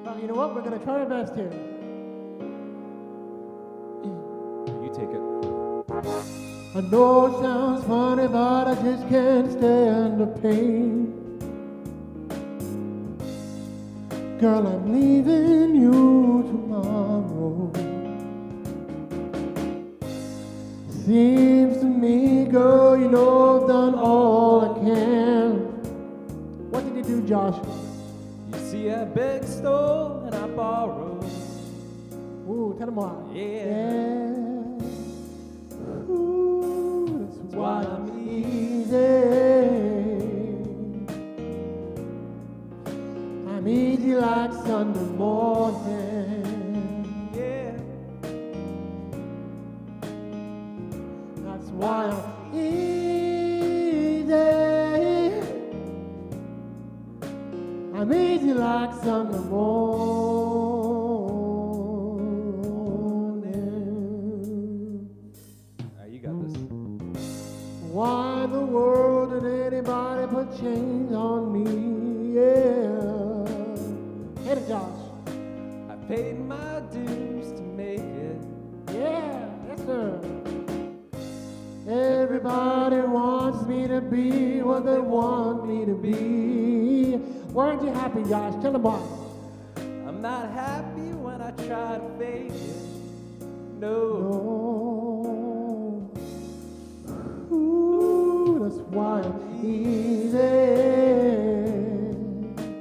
Well, you know what? We're going to try our best here. You take it. I know it sounds funny, but I just can't stand the pain. Girl, I'm leaving you tomorrow. Seems to me, girl, you know I've done all I can. What did you do, Josh? You see, I begged, stole, and I borrowed. Ooh, tell them why. Yeah. Ooh, that's why I'm easy. I'm easy like Sunday morning. Yeah. That's why I'm easy. I'm easy like Sunday morning. You got this. Why in the world did anybody put chains on me? Yeah. Hit it, Josh. I paid my dues to make it. Yeah, yes, sir. Everybody wants me to be what they want me to be. Weren't you happy, Josh? Tell them why. I'm not happy when I try to fake it. No. Ooh, that's why I'm easy.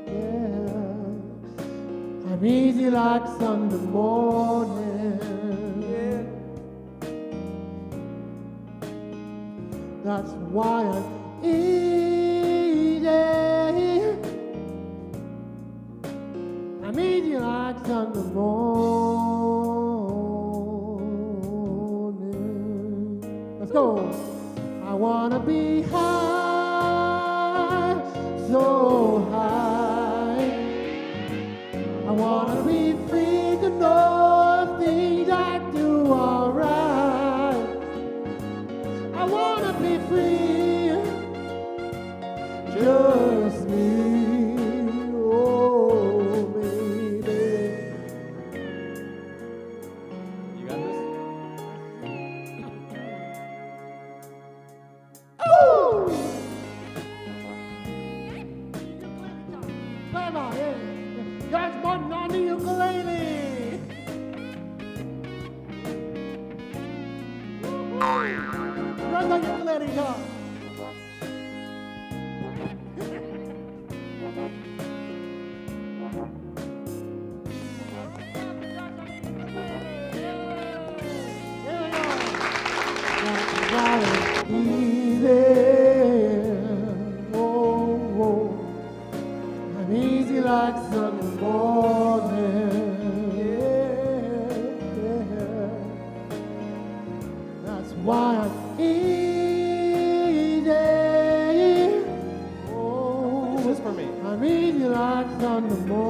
Yeah. I'm easy like Sunday morning. Yeah. That's why I'm easy. I'm easy like Sunday morning. Let's go. I wanna be high, so high. I wanna be free to know if things I do are right. I wanna be free, just me, oh baby. You got this? Oh! Play about it. George Martin on the ukulele. Run the ukulele, George. I'm easy like Sunday morning. Yeah. That's why I'm easy. Oh, This is for me. I'm easy like Sunday morning.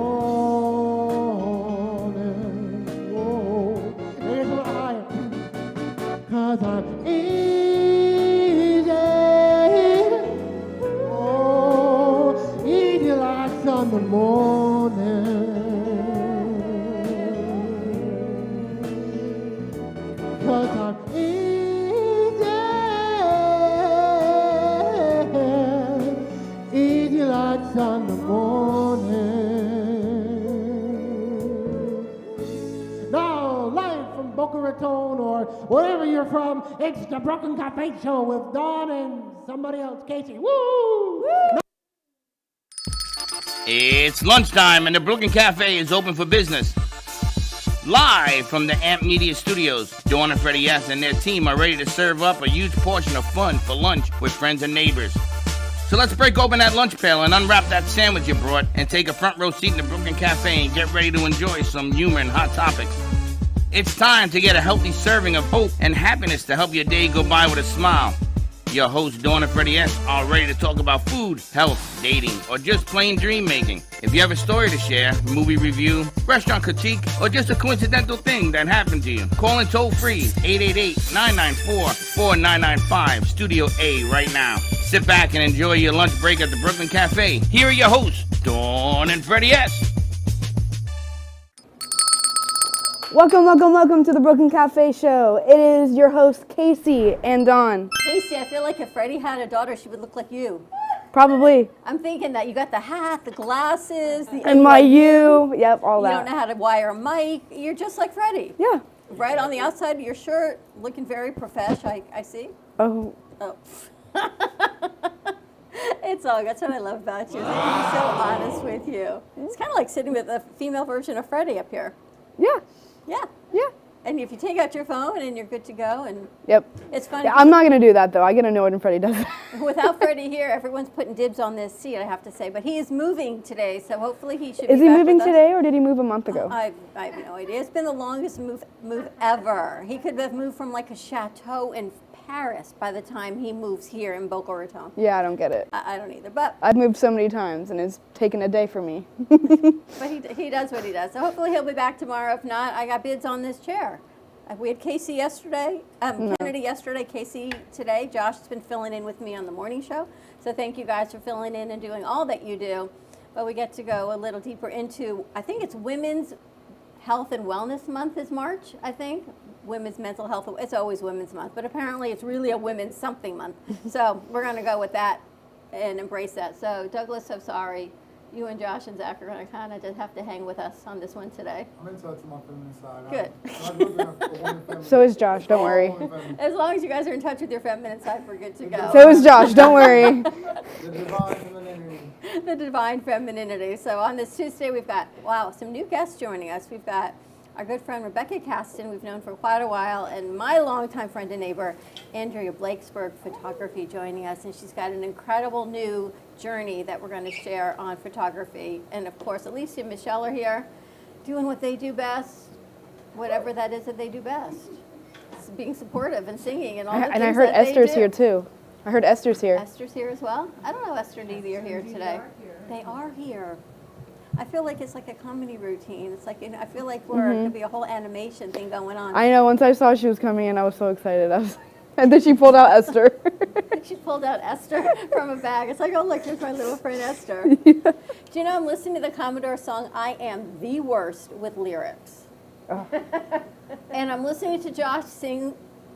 Oh, and it's a little higher. 'Cause I'm easy. Oh, easy like Sunday morning. 'Cause I'm easy. Easy like Sunday morning. Now, live from Boca Raton or wherever you're from, it's the Broken Cafe Show with Dawn and somebody else, Kacey. Woo! It's lunchtime and the Brooklyn Cafe is open for business. Live from the Amp Media Studios, Dawn and Freddy S. and their team are ready to serve up a huge portion of fun for lunch with friends and neighbors. So let's break open that lunch pail and unwrap that sandwich you brought and take a front row seat in the Brooklyn Cafe and get ready to enjoy some humor and hot topics. It's time to get a healthy serving of hope and happiness to help your day go by with a smile. Your hosts, Dawn and Freddy S., are ready to talk about food, health, dating, or just plain dream making. If you have a story to share, movie review, restaurant critique, or just a coincidental thing that happened to you, call in toll free 888-994-4995, Studio A right now. Sit back and enjoy your lunch break at the Brooklyn Cafe. Here are your hosts, Dawn and Freddy S. Welcome to the Brooklyn Cafe Show. It is your host, Kacey and Dawn. Kacey, I feel like if Freddy had a daughter, she would look like you. Probably. I'm thinking that you got the hat, the glasses, the NYU, yep, all that. You don't know how to wire a mic. You're just like Freddy. Yeah. Right on the outside of your shirt, looking very profesh, I see. Oh. It's all, that's what I love about you. He's so honest with you. It's kind of like sitting with a female version of Freddy up here. Yeah. Yeah. Yeah. And if you take out your phone and you're good to go, and yep. It's funny. Yeah, I'm not going to do that, though. I get annoyed when Freddy does that. Without Freddy here, everyone's putting dibs on this seat, I have to say. But he is moving today, so hopefully he should be back. Is he moving today, or did he move a month ago? I have no idea. It's been the longest move ever. He could have moved from like a chateau in Paris by the time he moves here in Boca Raton. Yeah, I don't get it. I don't either. But I've moved so many times, and it's taken a day for me. But he does what he does. So hopefully he'll be back tomorrow. If not, I got bids on this chair. We had Kacey yesterday, Kennedy yesterday, Kacey today. Josh has been filling in with me on the morning show. So thank you guys for filling in and doing all that you do. But we get to go a little deeper into, I think it's Women's Health and Wellness Month is March, I think. Women's Mental Health, it's always Women's Month, but apparently it's really a Women's something month. So we're going to go with that and embrace that. So Douglas, so sorry. You and Josh and Zach are going to kind of just have to hang with us on this one today. I'm in touch with my feminine side. Good. So is Josh, don't worry. As long as you guys are in touch with your feminine side, we're good to go. So is Josh, don't worry. The divine femininity. The divine femininity. So on this Tuesday, we've got, some new guests joining us. We've got our good friend Rebecca Kastin, we've known for quite a while, and my longtime friend and neighbor, Andrea Blakesberg Photography, joining us. And she's got an incredible new journey that we're going to share on photography. And of course, Alicia and Michelle are here doing what they do best, whatever that is that they do best. It's being supportive and singing and all the things And I heard that they Esther's do. here, too. I heard Esther's here. Esther's here as well? I don't know Ester Didi are here today. They are here. I feel like it's like a comedy routine. It's like, I feel like we're going to be a whole animation thing going on. I know, once I saw she was coming in, I was so excited. And then she pulled out Esther. She pulled out Esther from a bag. It's like, oh, look, here's my little friend Esther. Yeah. Do you know, I'm listening to the Commodore song, I Am the Worst with lyrics. Oh. And I'm listening to Josh sing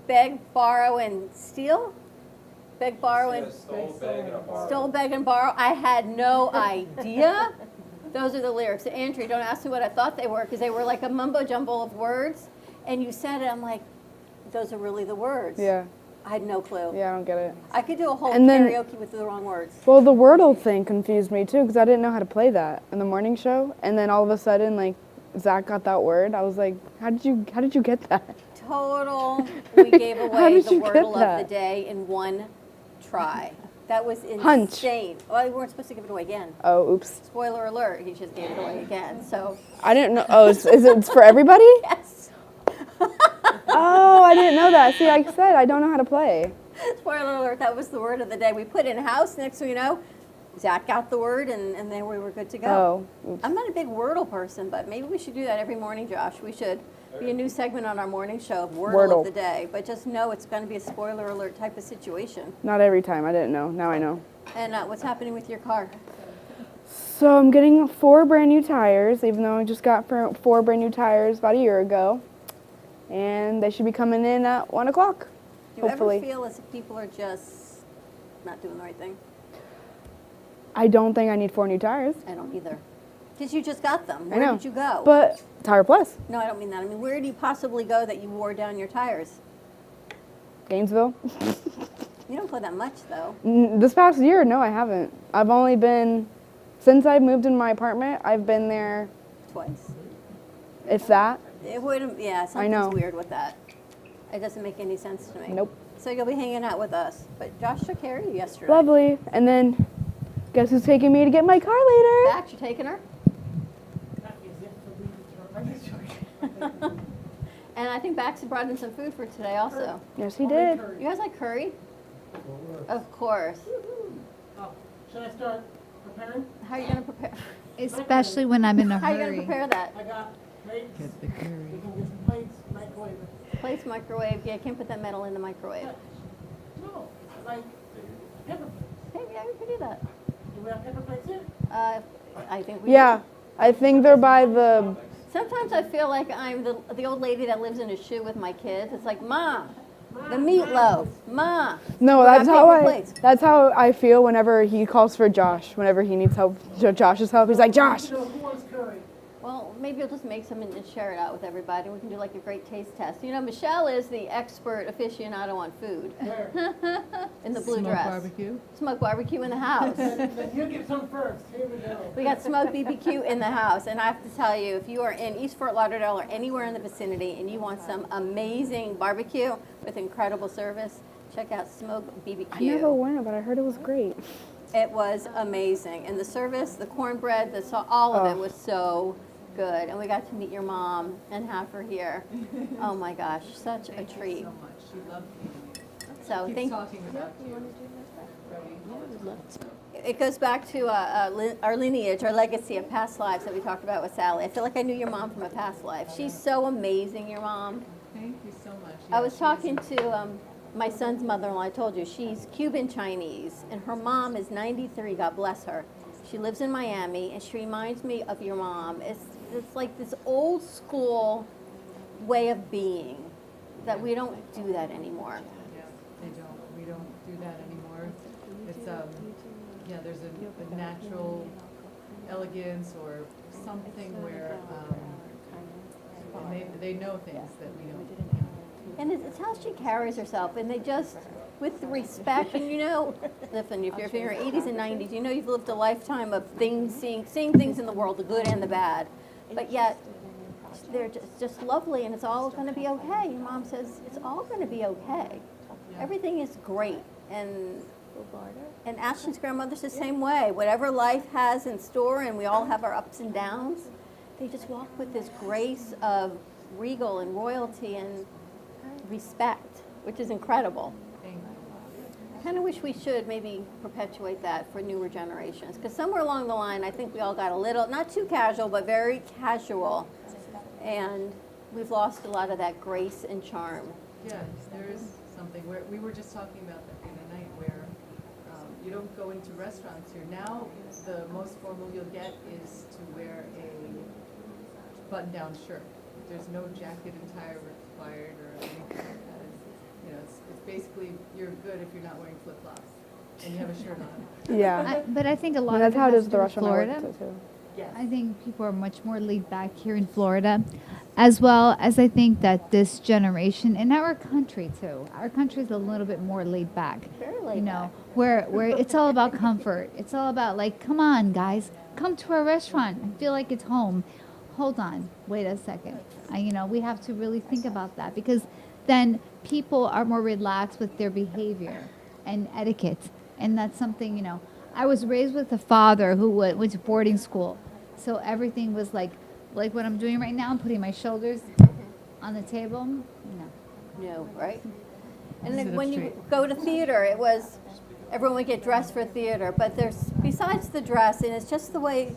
Beg, Borrow, and Steal. Beg, Borrow, and Stole, beg, and borrow. Stole, Beg, and Borrow. I had no idea. Those are the lyrics. So, Andrea, don't ask me what I thought they were, because they were like a mumbo jumble of words. And you said it, I'm like, those are really the words. Yeah. I had no clue. Yeah, I don't get it. I could do a whole And then- karaoke with the wrong words. Well, the Wordle thing confused me, too, because I didn't know how to play that in the morning show. And then all of a sudden, like, Zach got that word. I was like, how did you get that? Total, we gave How away did the you get Wordle of that? the day in one try. That was insane. Hunch. Well, we weren't supposed to give it away again. Oh, oops. Spoiler alert, he just gave it away again. So, I didn't know. Oh, is it for everybody? yes. Oh, I didn't know that. See, like I said, I don't know how to play. Spoiler alert, that was the word of the day. We put in house, next thing you know, Zach got the word, and then we were good to go. Oh, oops. I'm not a big Wordle person, but maybe we should do that every morning, Josh. We should. Be a new segment on our morning show of Wordle of the day. But just know it's going to be a spoiler alert type of situation. Not every time. I didn't know. Now I know. And what's happening with your car? So I'm getting 4 brand new tires, even though I just got 4 brand new tires about a year ago. And they should be coming in at 1 o'clock, Do you hopefully. ever feel as if people are just not doing the right thing? I don't think I need 4 new tires. I don't either. Because you just got them. I Where know. did you go? But Tire Plus, No, I don't mean that. I mean, where do you possibly go that you wore down your tires? Gainesville. You don't go that much, though. This past year, no, I haven't. I've only been, since I moved in my apartment, I've been there, Twice. if that. It wouldn't, yeah, something's know. weird with that. It doesn't make any sense to me. Nope. So you'll be hanging out with us. But Josh took care of you yesterday. Lovely. And then, guess who's taking me to get my car later? Bax, you taking her? And I think Bax brought in some food for today also. Yes, he did. You guys like curry? Of course. Oh, should I start preparing? How are you going to prepare? Especially when I'm in a How are you going to hurry. prepare that? I got plates. Get the We curry. can get some plates, microwave it. Plates, microwave. Yeah, I can't put that metal in the microwave. No, like pepper yeah, we could do that. Do we have paper plates here? I think we Yeah, I think they're by the. Sometimes I feel like I'm the old lady that lives in a shoe with my kids. It's like, Ma, the meatloaf, Ma. No, we that's got how paper I. plates. That's how I feel whenever he calls for Josh. Whenever he needs help, Josh's help, he's like, Josh. So who wants curry? Well, maybe you'll just make some and share it out with everybody, and we can do like a great taste test. You know, Michelle is the expert aficionado on food. In the blue dress. Barbecue. Smoked barbecue in the house. Then you get some first. Here we go. We got smoked BBQ in the house, and I have to tell you, if you are in East Fort Lauderdale or anywhere in the vicinity and you want some amazing barbecue with incredible service, check out smoked BBQ. I never went, but I heard it was great. It was amazing, and the service, the cornbread, all of it was so good. And we got to meet your mom and have her here. Oh my gosh, such a treat. So much. She loved me. So Keeps thank talking about you. It goes back to our lineage, our legacy of past lives that we talked about with Sally. I feel like I knew your mom from a past life. She's so amazing, your mom. Thank you so much. I was talking to my son's mother-in-law. I told you, she's Cuban Chinese, and her mom is 93, God bless her. She lives in Miami, and she reminds me of your mom. It's like this old school way of being that we don't do that anymore. Yeah, we don't do that anymore. It's yeah, there's a natural elegance or something where and they know things that we don't. And it's how she carries herself, and they just, with the respect, and you know, listen, if you're in your 80s and 90s, you know you've lived a lifetime of things, seeing things in the world, the good and the bad, but yet they're just lovely, and it's all going to be okay. Your mom says, it's all going to be okay. Everything is great, and Ashley's grandmother's the same way. Whatever life has in store, and we all have our ups and downs, they just walk with this grace of regal and royalty and respect, which is incredible. I kind of wish we should maybe perpetuate that for newer generations, because somewhere along the line I think we all got a little, not too casual, but very casual, and we've lost a lot of that grace and charm. Yeah, there is something where we were just talking about that the other night where you don't go into restaurants here. Now the most formal you'll get is to wear a button-down shirt. There's no jacket and tie required or anything like that. You know, it's basically you're good if you're not wearing flip-flops and you have a shirt on. Yeah. But I think a lot And of that's it how it has is to the do with restaurant I Florida. worked at too. Yes. I think people are much more laid back here in Florida, as well as I think that this generation in our country too. Our country is a little bit more laid back. Very laid You know, where it's all about comfort. It's all about like, come on, guys, come to our restaurant. I feel like it's home. Hold on, wait a second. You know, we have to really think about that, because then people are more relaxed with their behavior and etiquette, and that's something, you know. I was raised with a father who went to boarding school, so everything was like what I'm doing right now. I'm putting my shoulders on the table. No, right? And Sit then up when you straight. go to theater, it was, everyone would get dressed for theater, but there's, besides the dress, and it's just the way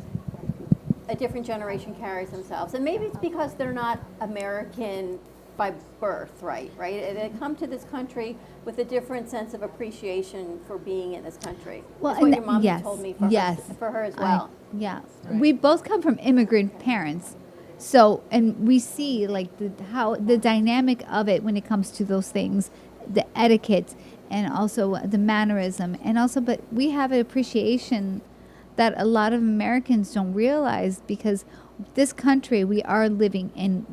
a different generation carries themselves. And maybe it's because they're not American by birth, right? They come to this country with a different sense of appreciation for being in this country. Well, That's what and your mom yes, told me for, yes. for her as well. Yeah, Right. we both come from immigrant parents, so and we see like how the dynamic of it when it comes to those things, the etiquette, and also the mannerism, and also, but we have an appreciation that a lot of Americans don't realize, because this country we are living in.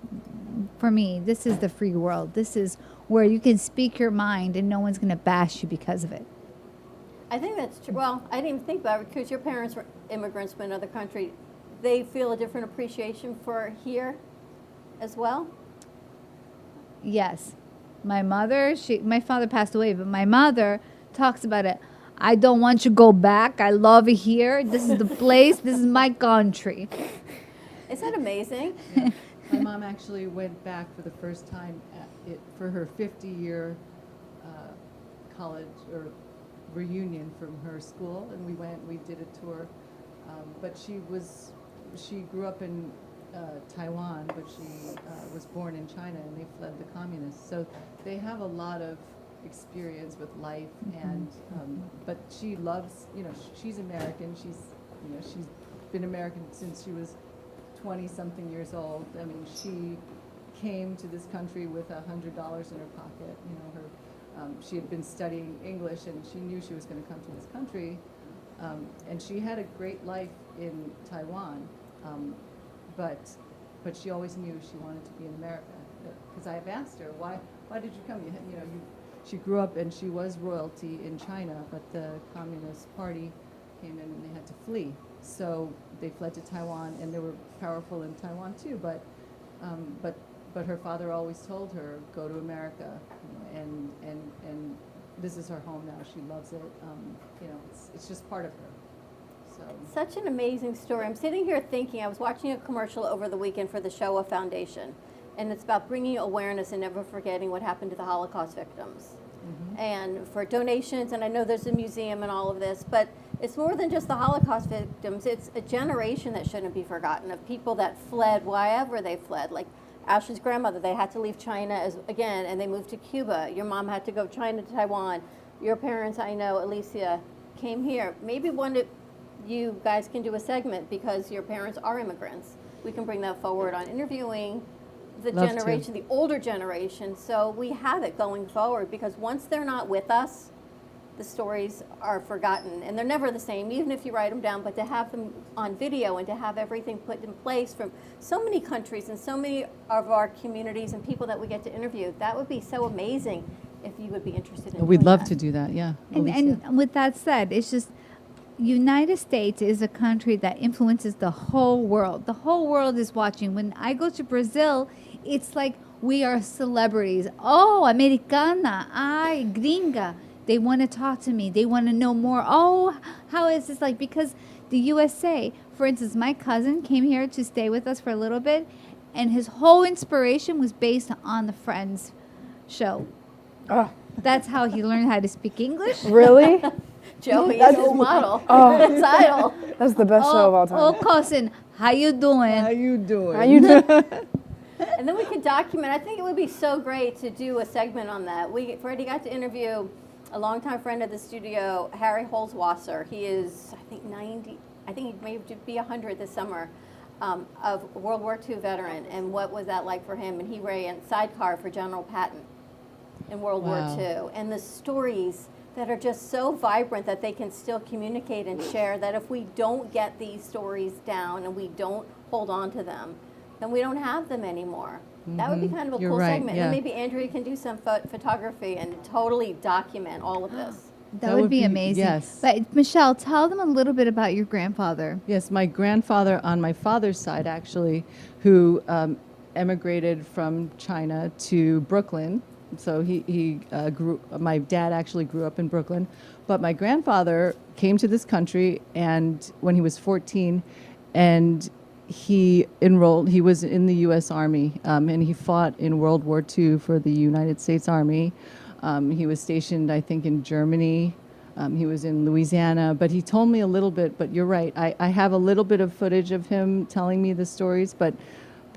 For me, this is the free world. This is where you can speak your mind and no one's going to bash you because of it. I think that's true. Well, I didn't even think about it, because your parents were immigrants from another country. They feel a different appreciation for here as well? Yes. My father passed away, but my mother talks about it. I don't want you to go back. I love it here. This is the place. This is my country. Isn't that amazing? Yeah. My mom actually went back for the first time for her 50-year college or reunion from her school, and we did a tour. But she grew up in Taiwan, but she was born in China, and they fled the communists. So they have a lot of experience with life, and but she loves, she's American. She's been American since she was 20-something years old. I mean, she came to this country with $100 in her pocket. She had been studying English, and she knew she was going to come to this country, and she had a great life in Taiwan, but she always knew she wanted to be in America. Because I've asked her, why did you come? She grew up and she was royalty in China, but the Communist Party came in and they had to flee. So they fled to Taiwan, and they were powerful in Taiwan too. But her father always told her, go to America, and this is her home now. She loves it. It's just part of her. So. Such an amazing story. I'm sitting here thinking, I was watching a commercial over the weekend for the Shoah Foundation, and it's about bringing awareness and never forgetting what happened to the Holocaust victims. And for donations, and I know there's a museum and all of this, but it's more than just the Holocaust victims. It's a generation that shouldn't be forgotten, of people that fled wherever they fled. Like Ashley's grandmother, they had to leave China again, and they moved to Cuba. Your mom had to go China to Taiwan. Your parents, I know, Alicia, came here. Maybe one of you guys can do a segment, because your parents are immigrants. We can bring that forward on interviewing the generation, the older generation, so we have it going forward, because once they're not with us, the stories are forgotten, and they're never the same, even if you write them down. But to have them on video and to have everything put in place from so many countries and so many of our communities and people that we get to interview, that would be so amazing if you would be interested in We'd doing love that. to do that, yeah. And with that said, it's just, United States is a country that influences the whole world. The whole world is watching. When I go to Brazil, it's like we are celebrities. Oh, Americana, ay, gringa. They want to talk to me. They want to know more. Oh, how is this like? Because the USA, for instance, my cousin came here to stay with us for a little bit, and his whole inspiration was based on the Friends show. That's how he learned how to speak English. Really? Joey is his model. It's idol. That's the best show of all time. Oh, cousin, how you doing? How you doing? How you doing? And then we could document. I think it would be so great to do a segment on that. Freddy got to interview a longtime friend of the studio, Harry Holzwasser. He is, I think, 90. I think he may be 100 this summer. Of World War II veteran, and what was that like for him? And he ran sidecar for General Patton in World War II. And the stories that are just so vibrant that they can still communicate and share, that if we don't get these stories down and we don't hold on to them, then we don't have them anymore. That would be kind of a cool segment. And maybe Andrea can do some photography and totally document all of this. That would be amazing. Yes. But Michelle, tell them a little bit about your grandfather. Yes, my grandfather on my father's side, actually, who emigrated from China to Brooklyn. So he my dad actually grew up in Brooklyn. But my grandfather came to this country, and when he was 14, and he was in the U.S. Army, and he fought in World War II for the United States Army. He was stationed, I think, in Germany. He was in Louisiana, but he told me a little bit, but you're right. I have a little bit of footage of him telling me the stories, but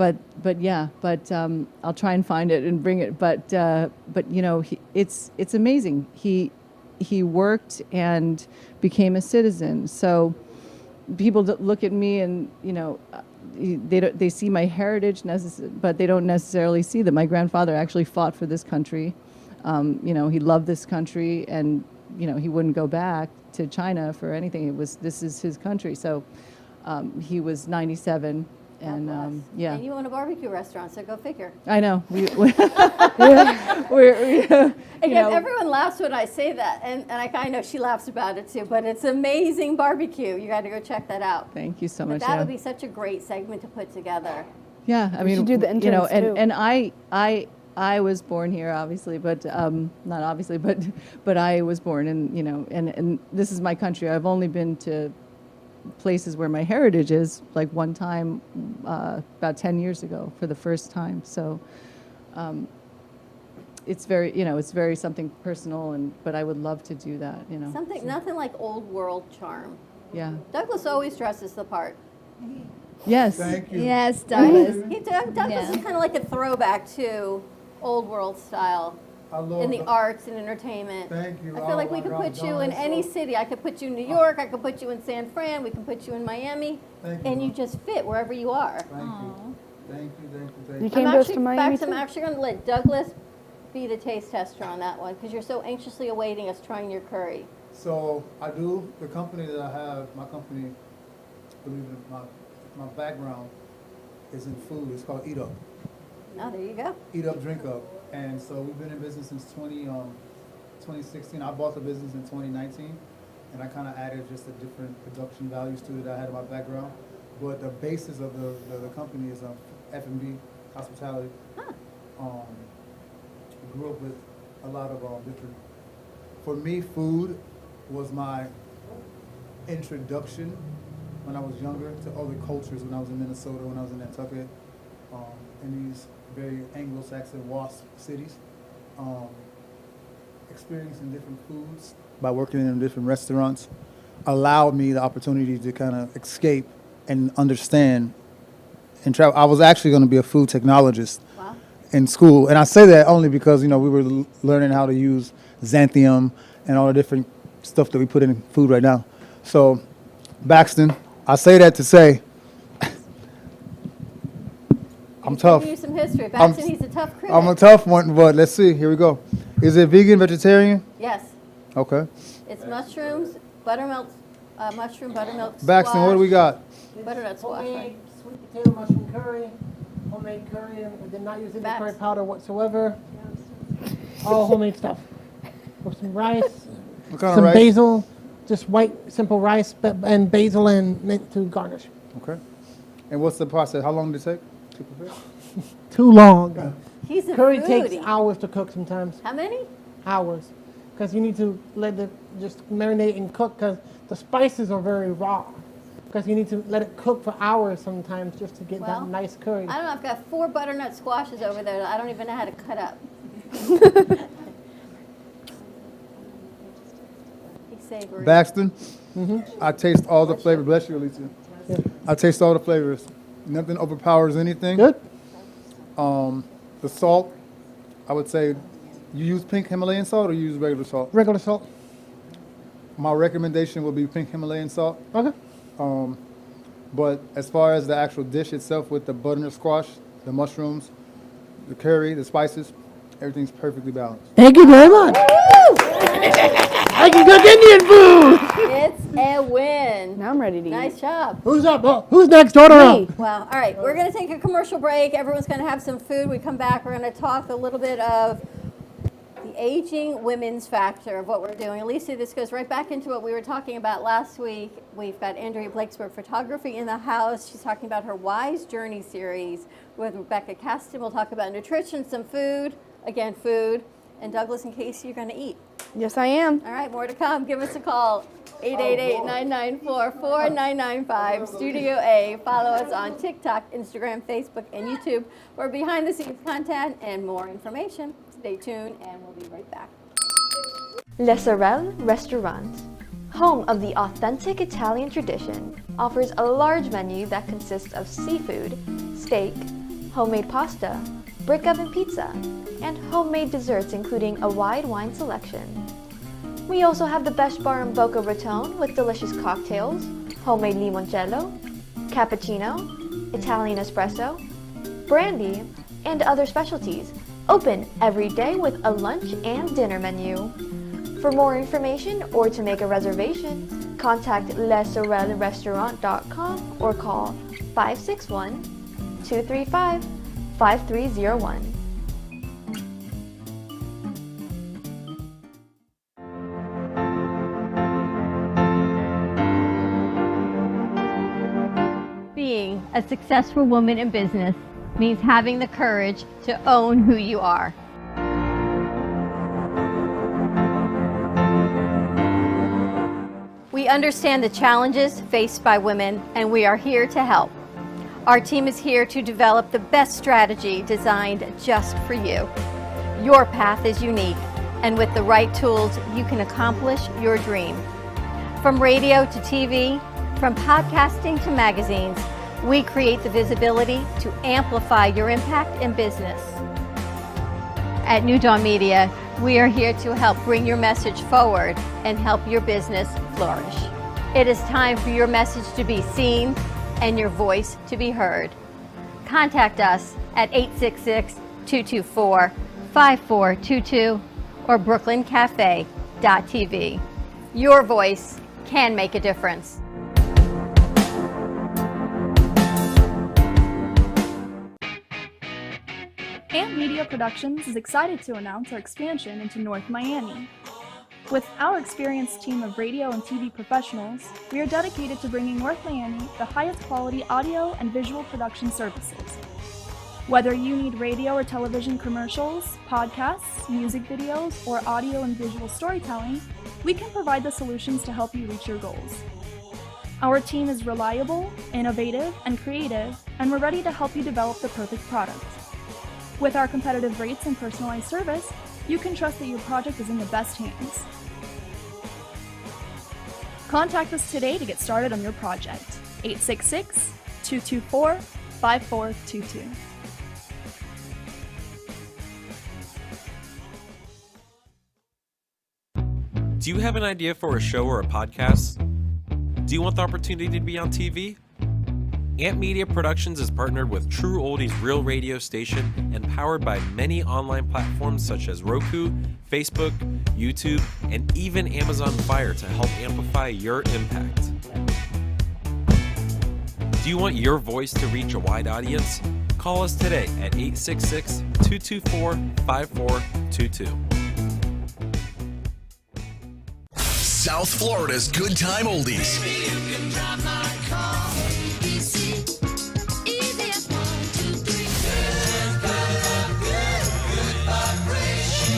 I'll try and find it and bring it. But you know, it's amazing. He worked and became a citizen. So people look at me and, you know, they see my heritage, but they don't necessarily see that my grandfather actually fought for this country. You know, he loved this country, and, you know, he wouldn't go back to China for anything. This is his country. So he was 97. And yeah. And you own a barbecue restaurant, so go figure. I know. Again, everyone laughs when I say that, and I know she laughs about it too, but it's amazing barbecue. You got to go check that out. Thank you so much. That would be such a great segment to put together. Yeah, I mean, do the you know, interns, too. and I was born here, obviously, but not obviously, but I was born, and you know, and this is my country. I've only been to places where my heritage is, like one time about 10 years ago for the first time. So it's very, you know, it's very something personal, but I would love to do that, you know. Nothing like old world charm. Yeah. Douglas always dresses the part. Yes. Thank you. Yes, Douglas. Douglas is kind of like a throwback to old world style. I love in the arts and entertainment. Thank you. I feel like we could put you in any city. I could put you in New York. I could put you in San Fran. We can put you in Miami. Thank you. And you just fit wherever you are. Thank you. Thank you. You came to us to Miami I'm too? actually going to let Douglas be the taste tester on that one because you're so anxiously awaiting us trying your curry. So I do, the company that I have, my company, believe it or not, my background is in food. It's called Eat Up. Oh, there you go. Eat Up, Drink Up. And so we've been in business since 2016. I bought the business in 2019, and I kind of added just a different production values to it that I had in my background. But the basis of the company is F&B, hospitality. Huh. Grew up with a lot of different, for me, food was my introduction when I was younger to other cultures, when I was in Minnesota, when I was in Nantucket, in these very Anglo-Saxon WASP cities, experiencing different foods by working in different restaurants allowed me the opportunity to kind of escape and understand and travel. I was actually going to be a food technologist in school, and I say that only because, we were learning how to use xanthium and all the different stuff that we put in food right now. So, Baxton, I say that to say, I'm tough. Give you some history. Baxton, he's a tough critic. I'm a tough one, but let's see. Here we go. Is it vegan, vegetarian? Yes. Okay. It's mushrooms, buttermilk, buttermilk squash. Baxton, what do we got? Butternut squash. Homemade sweet potato mushroom curry. Homemade curry, and we did not use any curry powder whatsoever. All homemade stuff. With some rice, What kind some of rice? basil, just white simple rice, and basil and mint to garnish. Okay. And what's the process? How long did it take to prepare? Too long. He's a Curry foodie. takes hours to cook sometimes. How many? Hours. Because you need to let it just marinate and cook because the spices are very raw. Because you need to let it cook for hours sometimes just to get Well, that nice curry. I don't know. I've got 4 butternut squashes over there that I don't even know how to cut up. He's savory. Baxton, I taste all the flavors. Bless you, Alicia. Yeah. I taste all the flavors. Nothing overpowers anything. Good. The salt, I would say, you use pink Himalayan salt or you use regular salt? Regular salt. My recommendation would be pink Himalayan salt. Okay. But as far as the actual dish itself with the butternut squash, the mushrooms, the curry, the spices, everything's perfectly balanced. Thank you very much. I can cook Indian food. It's a win. Now I'm ready to eat. Nice job. Who's up? Oh, who's next? Order up. Well, all right. We're going to take a commercial break. Everyone's going to have some food. We come back. We're going to talk a little bit of the aging women's factor of what we're doing. Alicia, this goes right back into what we were talking about last week. We've got Andrea Blakesberg Photography in the house. She's talking about her Wise Journey series with Rebecca Kastin. We'll talk about nutrition, some food, again, food. And Douglas and Kacey, you're going to eat. Yes, I am. All right, more to come. Give us a call, 888-994-4995, Studio A. Follow us on TikTok, Instagram, Facebook, and YouTube for behind-the-scenes content and more information. Stay tuned, and we'll be right back. Le Sorel Restaurant, home of the authentic Italian tradition, offers a large menu that consists of seafood, steak, homemade pasta, brick oven pizza, and homemade desserts including a wide wine selection. We also have the best bar in Boca Raton with delicious cocktails, homemade limoncello, cappuccino, Italian espresso, brandy, and other specialties. Open every day with a lunch and dinner menu. For more information or to make a reservation, contact lesorelrestaurant.com or call 561-235-5301. Being a successful woman in business means having the courage to own who you are. We understand the challenges faced by women, and we are here to help. Our team is here to develop the best strategy designed just for you. Your path is unique, and with the right tools, you can accomplish your dream. From radio to TV, from podcasting to magazines, we create the visibility to amplify your impact in business. At New Dawn Media, we are here to help bring your message forward and help your business flourish. It is time for your message to be seen and your voice to be heard. Contact us at 866-224-5422 or brooklyncafe.tv. Your voice can make a difference. Amp Media Productions is excited to announce our expansion into North Miami. With our experienced team of radio and TV professionals, we are dedicated to bringing North Miami the highest quality audio and visual production services. Whether you need radio or television commercials, podcasts, music videos, or audio and visual storytelling, we can provide the solutions to help you reach your goals. Our team is reliable, innovative, and creative, and we're ready to help you develop the perfect product. With our competitive rates and personalized service, you can trust that your project is in the best hands. Contact us today to get started on your project. 866-224-5422. Do you have an idea for a show or a podcast? Do you want the opportunity to be on TV? Amp Media Productions is partnered with True Oldies Real Radio Station and powered by many online platforms such as Roku, Facebook, YouTube, and even Amazon Fire to help amplify your impact. Do you want your voice to reach a wide audience? Call us today at 866-224-5422. South Florida's Good Time Oldies.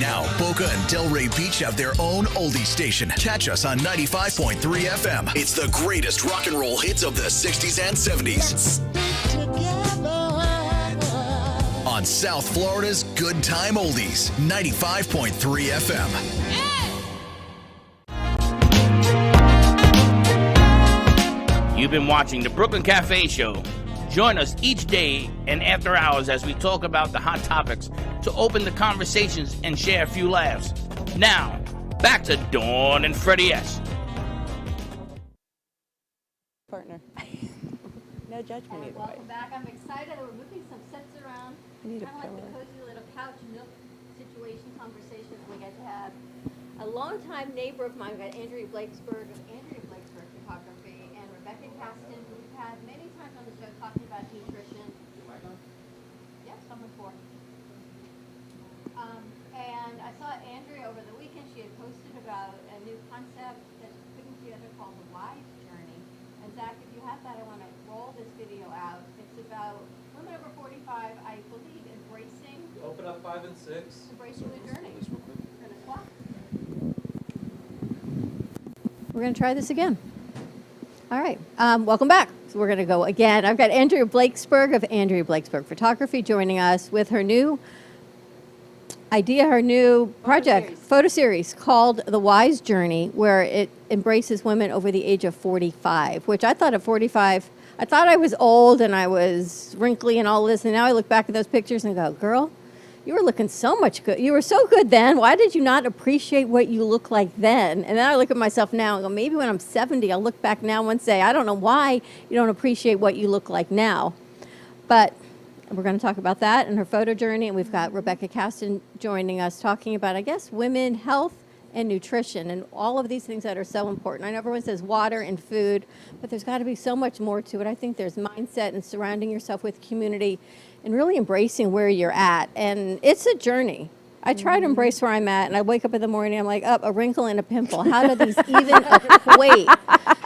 Now, Boca and Delray Beach have their own oldie station. Catch us on 95.3 FM. It's the greatest rock and roll hits of the 60s and 70s. On South Florida's Good Time Oldies, 95.3 FM. You've been watching the Brooklyn Cafe Show. Join us each day and after hours as we talk about the hot topics to open the conversations and share a few laughs. Now, back to Dawn and Freddy S. Partner. No judgment either way. Welcome back. I'm excited. We're moving some sets around. I need a kind of like the cozy little couch nook situation conversation that we get to have. A longtime neighbor of mine, we've got Andrea Blakesberg of Andrea Blakesberg Photography, and Rebecca Kastin, who we've had many times on the show talking about nutrition. Yes, someone for. And I saw Andrea over the weekend. She had posted about a new concept that she's putting together called the Wise Journey. And Zach, if you have that, I want to roll this video out. It's about women over 45, I believe, embracing. Open up 5 and 6. Embracing the journey. We're going to swap. We're going to try this again. All right. Welcome back. So we're going to go again. I've got Andrea Blakesberg of Andrea Blakesberg Photography joining us with her new idea, her new project, photo series called The Wise Journey, where it embraces women over the age of 45, which I thought at 45, I thought I was old and I was wrinkly and all this. And now I look back at those pictures and go, girl, you were looking so much good. You were so good then. Why did you not appreciate what you look like then? And then I look at myself now and go, maybe when I'm 70, I'll look back now and say, I don't know why you don't appreciate what you look like now. But we're going to talk about that and her photo journey. And we've got Rebecca Kastin joining us talking about, I guess, women, health, and nutrition, and all of these things that are so important. I know everyone says water and food, but there's got to be so much more to it. I think there's mindset and surrounding yourself with community and really embracing where you're at. And it's a journey. I try to embrace where I'm at, and I wake up in the morning, I'm like, a wrinkle and a pimple. How do these even equate?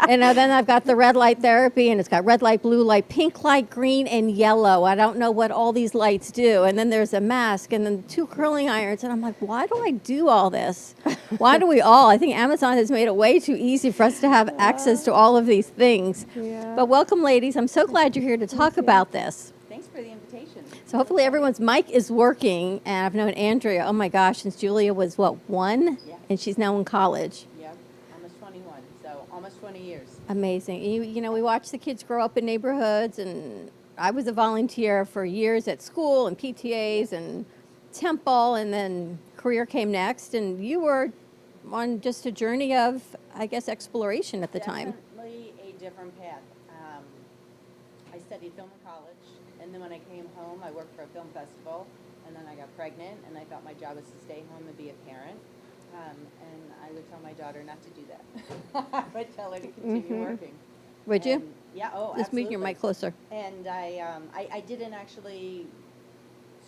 And then I've got the red light therapy, and it's got red light, blue light, pink light, green, and yellow. I don't know what all these lights do. And then there's a mask, and then 2 curling irons. And I'm like, why do I do all this? Why do we all? I think Amazon has made it way too easy for us to have access to all of these things. Yeah. But welcome, ladies. I'm so glad you're here to talk about this. Thanks for the invitation. So hopefully everyone's mic is working. And I've known Andrea, oh my gosh, since Julia was, 1? Yeah. And she's now in college. Yep, almost 21, so almost 20 years. Amazing. You know, we watch the kids grow up in neighborhoods, and I was a volunteer for years at school and PTAs, and Temple, and then career came next, and you were on just a journey of, I guess, exploration at the time. Definitely a different path. I studied film in college, and then when I came home, I worked for a film festival, and then I got pregnant, and I thought my job was to stay home and be a parent. And I would tell my daughter not to do that. I would tell her to continue working. Would you? Yeah, oh, Just move your absolutely. mic closer. And I didn't actually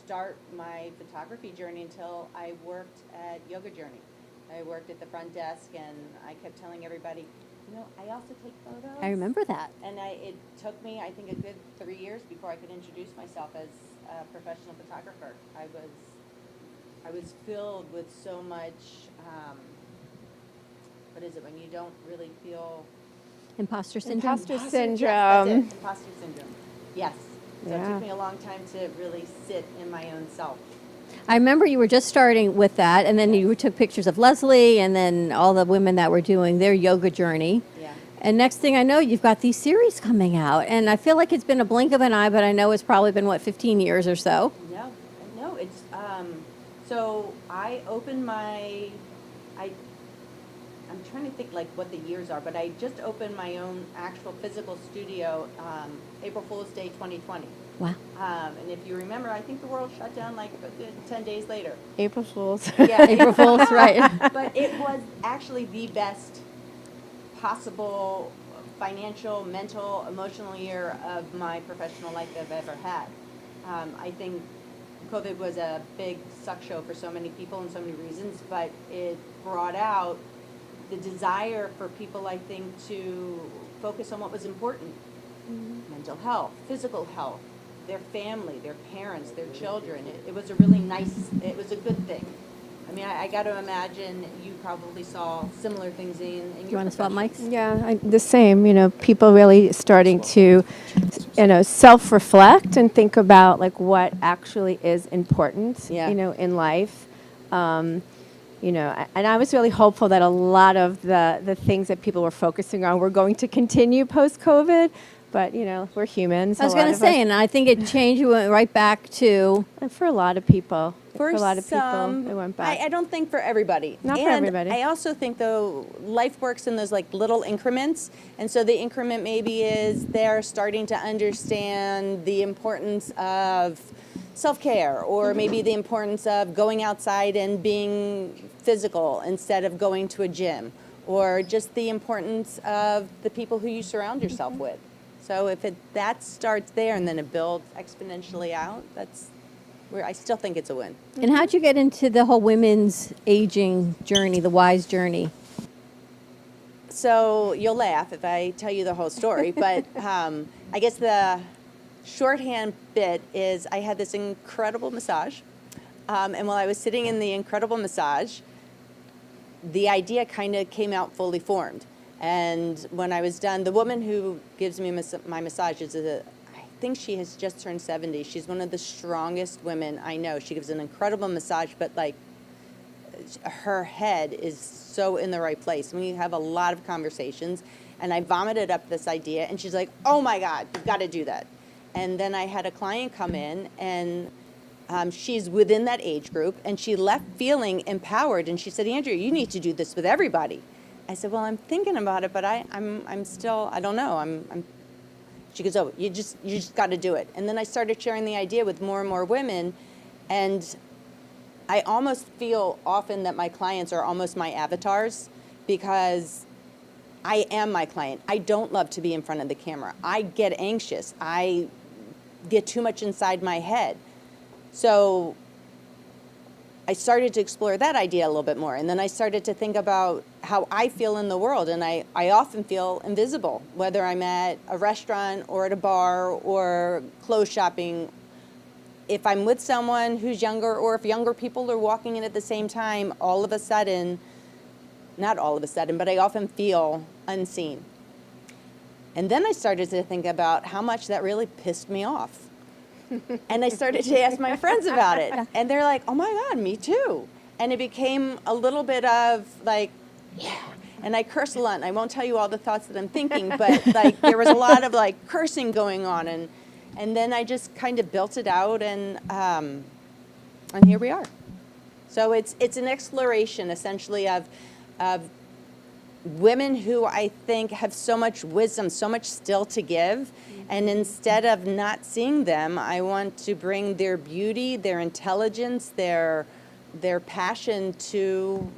start my photography journey until I worked at Yoga Journey. I worked at the front desk, and I kept telling everybody, you know, I also take photos. I remember that. And it took me, I think, a good 3 years before I could introduce myself as a professional photographer. I was filled with so much, what is it, when you don't really feel... Imposter syndrome. Imposter Yes, syndrome. that's it. Imposter syndrome. Yes. So it Yeah. took me a long time to really sit in my own self. I remember you were just starting with that, and then you took pictures of Leslie and then all the women that were doing their yoga journey. Yeah. And next thing I know, you've got these series coming out. And I feel like it's been a blink of an eye, but I know it's probably been, 15 years or so? No, it's, so I opened I'm trying to think like what the years are, but I just opened my own actual physical studio April Fool's Day 2020. Wow. And if you remember, I think the world shut down like 10 days later. April Fools. Yeah, April Fools, right. But it was actually the best possible financial, mental, emotional year of my professional life I've ever had. I think COVID was a big suck show for so many people and so many reasons, but it brought out the desire for people, I think, to focus on what was important. Mental health, physical health, their family, their parents, their children. It was a really nice, it was a good thing. I mean, I got to imagine you probably saw similar things in your You want to swap mics? Yeah, the same. You know, people really starting to, self-reflect and think about like what actually is important, in life. And I was really hopeful that a lot of the things that people were focusing on were going to continue post-COVID. But, we're humans. I was going to say, and I think it changed. You went right back to... And for a lot of people. For a lot of some, people, it went back. I don't think for everybody. Not for everybody. I also think, though, life works in those like little increments. And so the increment maybe is they're starting to understand the importance of self-care, or maybe the importance of going outside and being physical instead of going to a gym, or just the importance of the people who you surround yourself with. So if that starts there and then it builds exponentially out, that's where I still think it's a win. And how'd you get into the whole women's aging journey, the wise journey? So you'll laugh if I tell you the whole story, but I guess the shorthand bit is I had this incredible massage. And while I was sitting in the incredible massage, the idea kind of came out fully formed. And when I was done, the woman who gives me my massage is I think she has just turned 70. She's one of the strongest women I know. She gives an incredible massage, but like her head is so in the right place. We have a lot of conversations, and I vomited up this idea, and she's like, oh my God, you've got to do that. And then I had a client come in, and she's within that age group, and she left feeling empowered, and she said, Andrea, you need to do this with everybody. I said, well, I'm thinking about it, but I'm still, I don't know. She goes, oh, you just got to do it. And then I started sharing the idea with more and more women, and I almost feel often that my clients are almost my avatars, because I am my client. I don't love to be in front of the camera. I get anxious. I get too much inside my head. So I started to explore that idea a little bit more. And then I started to think about how I feel in the world. And I often feel invisible, whether I'm at a restaurant or at a bar or clothes shopping. If I'm with someone who's younger, or if younger people are walking in at the same time, all of a sudden, not all of a sudden, but I often feel unseen. And then I started to think about how much that really pissed me off. And I started to ask my friends about it. And they're like, oh my God, me too. And it became a little bit of like, yeah. And I curse a lot. And I won't tell you all the thoughts that I'm thinking, but like there was a lot of like cursing going on. And then I just kind of built it out. And And here we are. So it's an exploration, essentially, of women who I think have so much wisdom, so much still to give. And instead of not seeing them, I want to bring their beauty, their intelligence, their passion to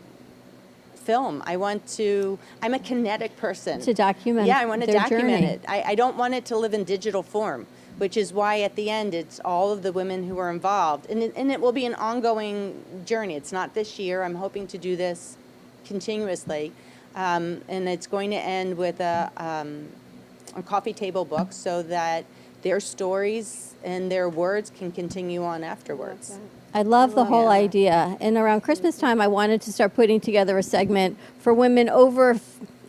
film. I'm a kinetic person. To document Yeah, I want to their document journey. it. I don't want it to live in digital form, which is why at the end it's all of the women who are involved. And it will be an ongoing journey. It's not this year. I'm hoping to do this continuously. And it's going to end with a coffee table book so that their stories and their words can continue on afterwards. I love the whole idea. And around Christmas time, I wanted to start putting together a segment for women over,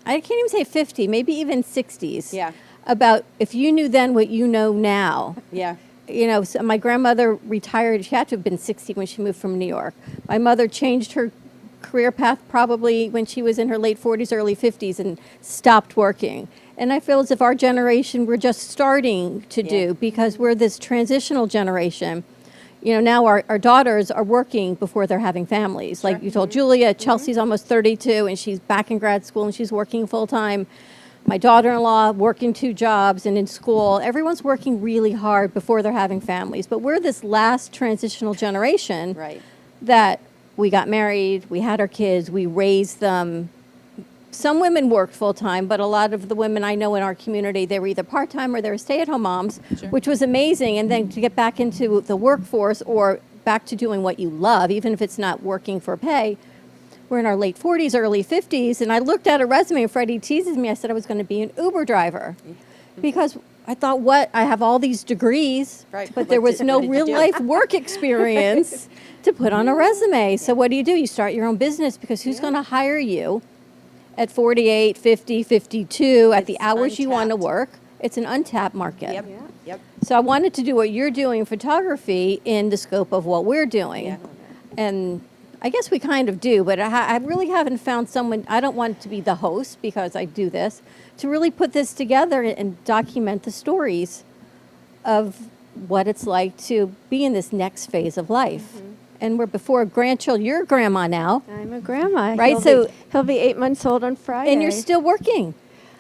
I can't even say 50, maybe even 60s. Yeah. About if you knew then what you know now. Yeah. You know, so my grandmother retired. She had to have been 60 when she moved from New York. My mother changed her career path probably when she was in her late 40s, early 50s and stopped working. And I feel as if our generation, we're just starting to do, because we're this transitional generation. You know, now our daughters are working before they're having families. Like you told Julia, Chelsea's almost 32 and she's back in grad school and she's working full time. My daughter-in-law working 2 jobs and in school. Everyone's working really hard before they're having families. But we're this last transitional generation that we got married, we had our kids, we raised them. Some women worked full-time, but a lot of the women I know in our community, they were either part-time or they were stay-at-home moms, which was amazing. And then to get back into the workforce or back to doing what you love, even if it's not working for pay. We're in our late 40s, early 50s, and I looked at a resume, and Freddy teases me. I said I was going to be an Uber driver because I thought, I have all these degrees, but there was no real-life work experience to put on a resume. So what do? You start your own business because who's going to hire you at 48, 50, 52 at the hours you want to work? It's an untapped market. Yep. So I wanted to do what you're doing in photography in the scope of what we're doing. And I guess we kind of do, but I really haven't found someone. I don't want to be the host because I do this, to really put this together and document the stories of what it's like to be in this next phase of life. And we're before grandchildren. You're a grandma now. I'm a grandma. Right? He'll be 8 months old on Friday. And you're still working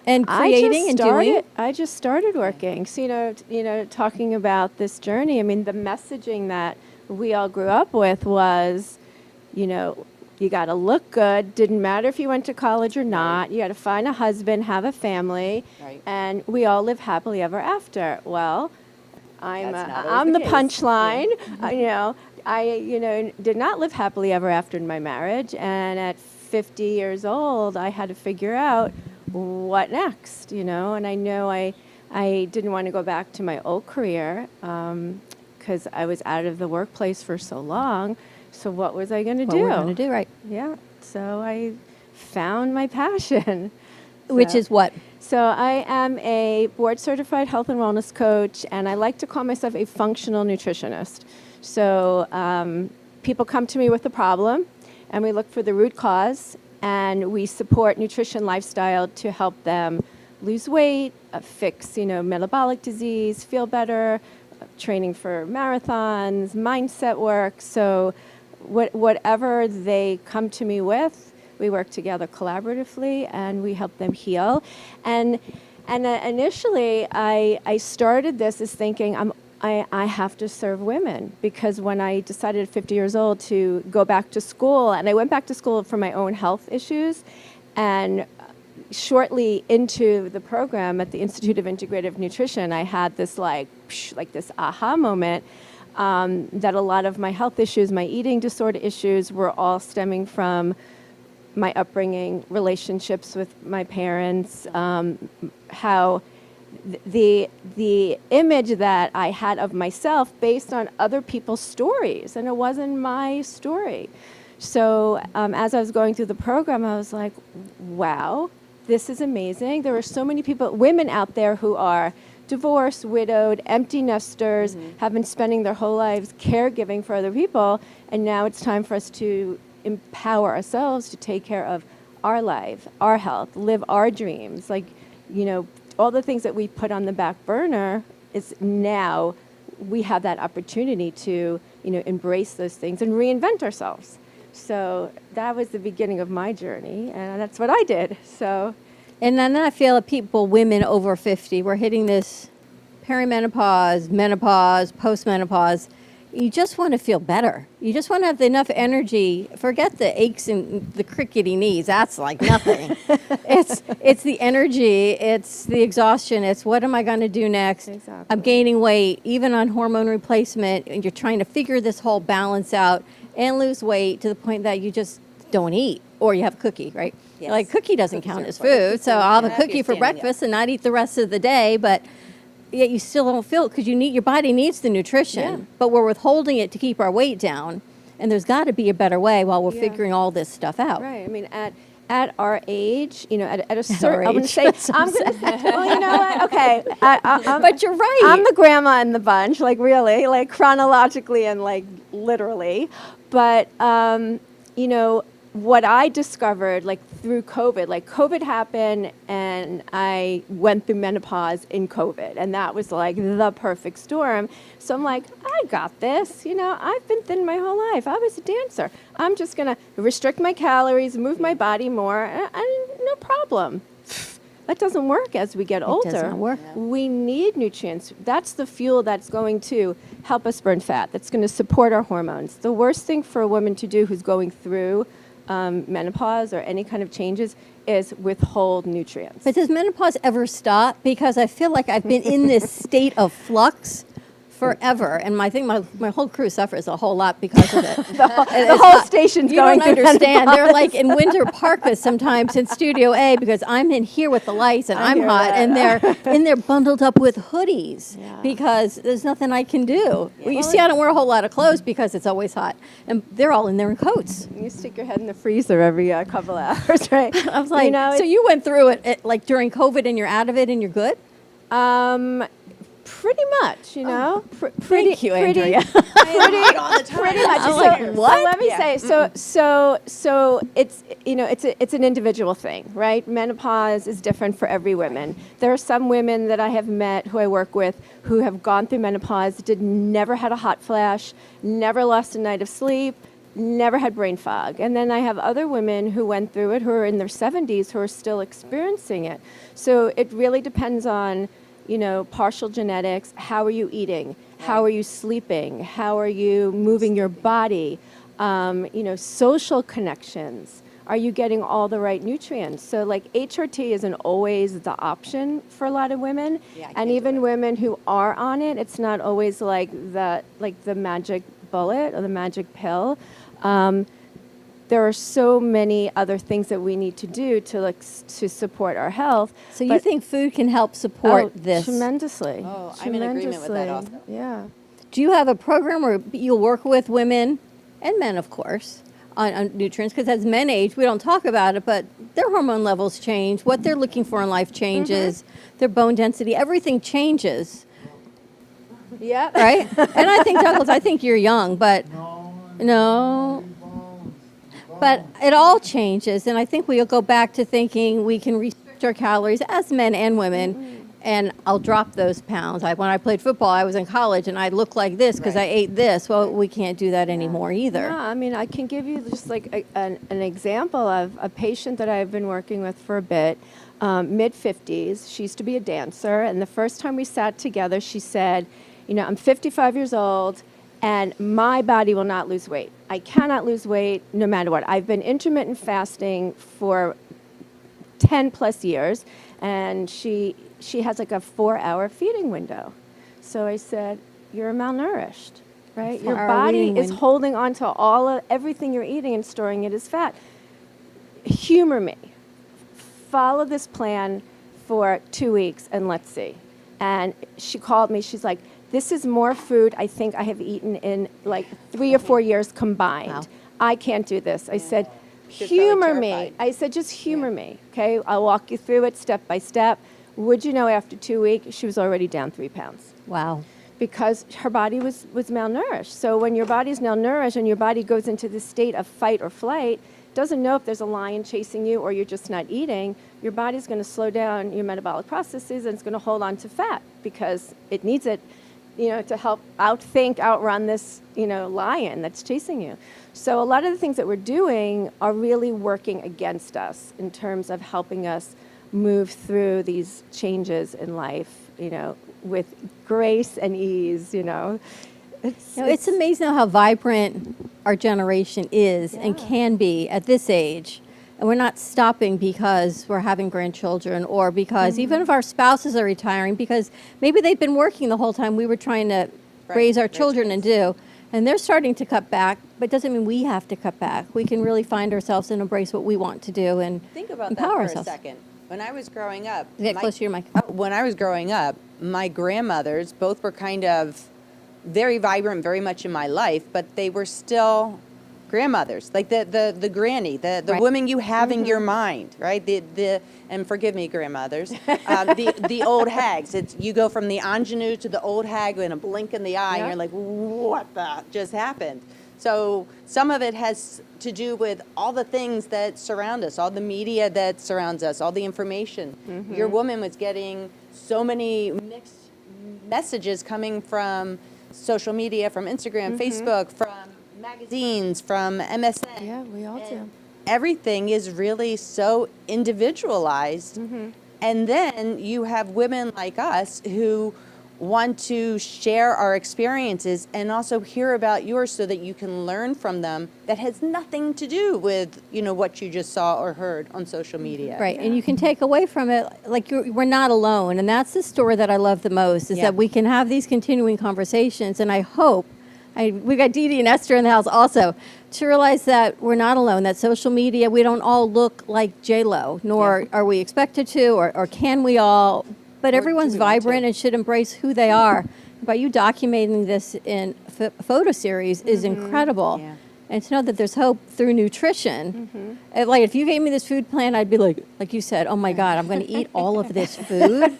and creating and doing. I just started working. So, talking about this journey, I mean, the messaging that we all grew up with was, you got to look good. Didn't matter if you went to college or not. You got to find a husband, have a family, and we all live happily ever after. Well, I'm the punchline. I did not live happily ever after in my marriage, and at 50 years old, I had to figure out what next. And I know I didn't want to go back to my old career because I was out of the workplace for so long. So what was I going to do? What we're going to do, right? Yeah. So I found my passion. Which is what? So I am a board-certified health and wellness coach, and I like to call myself a functional nutritionist. So people come to me with a problem, and we look for the root cause, and we support nutrition lifestyle to help them lose weight, fix, metabolic disease, feel better, training for marathons, mindset work. So whatever they come to me with, we work together collaboratively and we help them heal. And initially, I started this as thinking I have to serve women, because when I decided at 50 years old to go back to school, and I went back to school for my own health issues, and shortly into the program at the Institute of Integrative Nutrition, I had this like this aha moment that a lot of my health issues, my eating disorder issues, were all stemming from my upbringing, relationships with my parents, how the image that I had of myself based on other people's stories, and it wasn't my story. So as I was going through the program, I was like, wow, this is amazing. There are so many women out there who are divorced, widowed, empty nesters, have been spending their whole lives caregiving for other people, and now it's time for us to empower ourselves to take care of our life, our health, live our dreams. All the things that we put on the back burner is now we have that opportunity to embrace those things and reinvent ourselves. So that was the beginning of my journey, and that's what I did. So, and then I feel that people, women over 50, we're hitting this perimenopause, menopause, postmenopause. You just want to feel better. You just want to have enough energy. Forget the aches and the crickety knees. That's like nothing. It's the energy. It's the exhaustion. It's what am I going to do next? Exactly. I'm gaining weight, even on hormone replacement. And you're trying to figure this whole balance out and lose weight to the point that you just don't eat. Or you have a cookie, right? Yes. Like cookie doesn't count as food. So I'll have a cookie for breakfast and not eat the rest of the day. But yet you still don't feel it because your body needs the nutrition, but we're withholding it to keep our weight down. And there's got to be a better way while we're figuring all this stuff out. Right. I mean, at our age, at a certain, I'm going to say, well, you know what? Okay. But you're right. I'm the grandma in the bunch, like really, like chronologically and like literally. But, what I discovered, like through COVID, like COVID happened and I went through menopause in COVID, and that was like the perfect storm. So I'm like, I got this. I've been thin my whole life. I was a dancer. I'm just going to restrict my calories, move my body more, and no problem. That doesn't work as we get older. It does not work. We need nutrients. That's the fuel that's going to help us burn fat. That's going to support our hormones. The worst thing for a woman to do who's going through menopause or any kind of changes is withhold nutrients. But does menopause ever stop? Because I feel like I've been in this state of flux forever, and I think my whole crew suffers a whole lot because of it. the whole station's going through You don't understand. menopause. They're like in winter parkas sometimes in Studio A because I'm in here with the lights and I'm hot, and they're in there bundled up with hoodies because there's nothing I can do. Well, you see, I don't wear a whole lot of clothes because it's always hot, and they're all in there in coats. You stick your head in the freezer every couple hours, right? I was like, so you went through it like during COVID, and you're out of it, and you're good. Pretty much, Thank you, Andrea. Pretty much. I'm like, what? So let me say, so it's an individual thing, right? Menopause is different for every woman. There are some women that I have met who I work with who have gone through menopause, never had a hot flash, never lost a night of sleep, never had brain fog. And then I have other women who went through it who are in their 70s who are still experiencing it. So it really depends on partial genetics. How are you eating? How are you sleeping? How are you moving your body? Social connections. Are you getting all the right nutrients? So like HRT isn't always the option for a lot of women. And even women who are on it, it's not always like the magic bullet or the magic pill. There are so many other things that we need to do to support our health. So you think food can help support this? Tremendously. Oh, I'm in agreement with that also. Yeah. Do you have a program where you'll work with women and men, of course, on nutrients? Because as men age, we don't talk about it, but their hormone levels change. What they're looking for in life changes. Their bone density, everything changes. Yeah. Right? And I think, Douglas, I think you're young, but no. But it all changes, and I think we'll go back to thinking we can restrict our calories as men and women, and I'll drop those pounds. When I played football, I was in college, and I looked like this because I ate this. Well, we can't do that anymore either. No, I mean, I can give you just like an example of a patient that I've been working with for a bit, mid-50s. She used to be a dancer, and the first time we sat together, she said, I'm 55 years old, and my body will not lose weight. I cannot lose weight no matter what. I've been intermittent fasting for 10 plus years, and she has like a 4-hour feeding window. So I said, you're malnourished, right? Your body is holding on to everything you're eating and storing it as fat. Humor me. Follow this plan for 2 weeks and let's see. And she called me, she's like, this is more food I think I have eaten in like 3 or 4 years combined. Wow. I can't do this. I said, humor me. I said, just humor me, okay? I'll walk you through it step by step. Would you know, after 2 weeks, she was already down 3 pounds. Wow. Because her body was malnourished. So when your body's malnourished and your body goes into this state of fight or flight, doesn't know if there's a lion chasing you or you're just not eating, your body's going to slow down your metabolic processes and it's going to hold on to fat because it needs it to help outrun this, lion that's chasing you. So a lot of the things that we're doing are really working against us in terms of helping us move through these changes in life, with grace and ease, It's amazing how vibrant our generation is and can be at this age. And we're not stopping because we're having grandchildren or because even if our spouses are retiring, because maybe they've been working the whole time we were trying to raise our children and do. And they're starting to cut back, but it doesn't mean we have to cut back. We can really find ourselves and embrace what we want to do and think about that empower for ourselves. a second. When I was growing up, Get close to your mic. When I was growing up, my grandmothers both were kind of very vibrant, very much in my life, but they were still grandmothers, like the granny, the woman you have in your mind, right? And forgive me, grandmothers, the old hags. You go from the ingenue to the old hag in a blink in the eye, and you're like, what the just happened? So some of it has to do with all the things that surround us, all the media that surrounds us, all the information. Your woman was getting so many mixed messages coming from social media, from Instagram, Facebook, from magazines, from MSN. Yeah, we all do. Everything is really so individualized. And then you have women like us who want to share our experiences and also hear about yours so that you can learn from them that has nothing to do with, what you just saw or heard on social media. Right, and you can take away from it, like we're not alone. And that's the story that I love the most, is that we can have these continuing conversations. And I hope, we got Didi and Esther in the house also, to realize that we're not alone, that social media, we don't all look like J-Lo, nor are we expected to, or can we all, but everyone's vibrant and should embrace who they are. By you documenting this in a photo series is incredible. And to know that there's hope through nutrition. Like if you gave me this food plan, I'd be like you said, oh my God, I'm going to eat all of this food.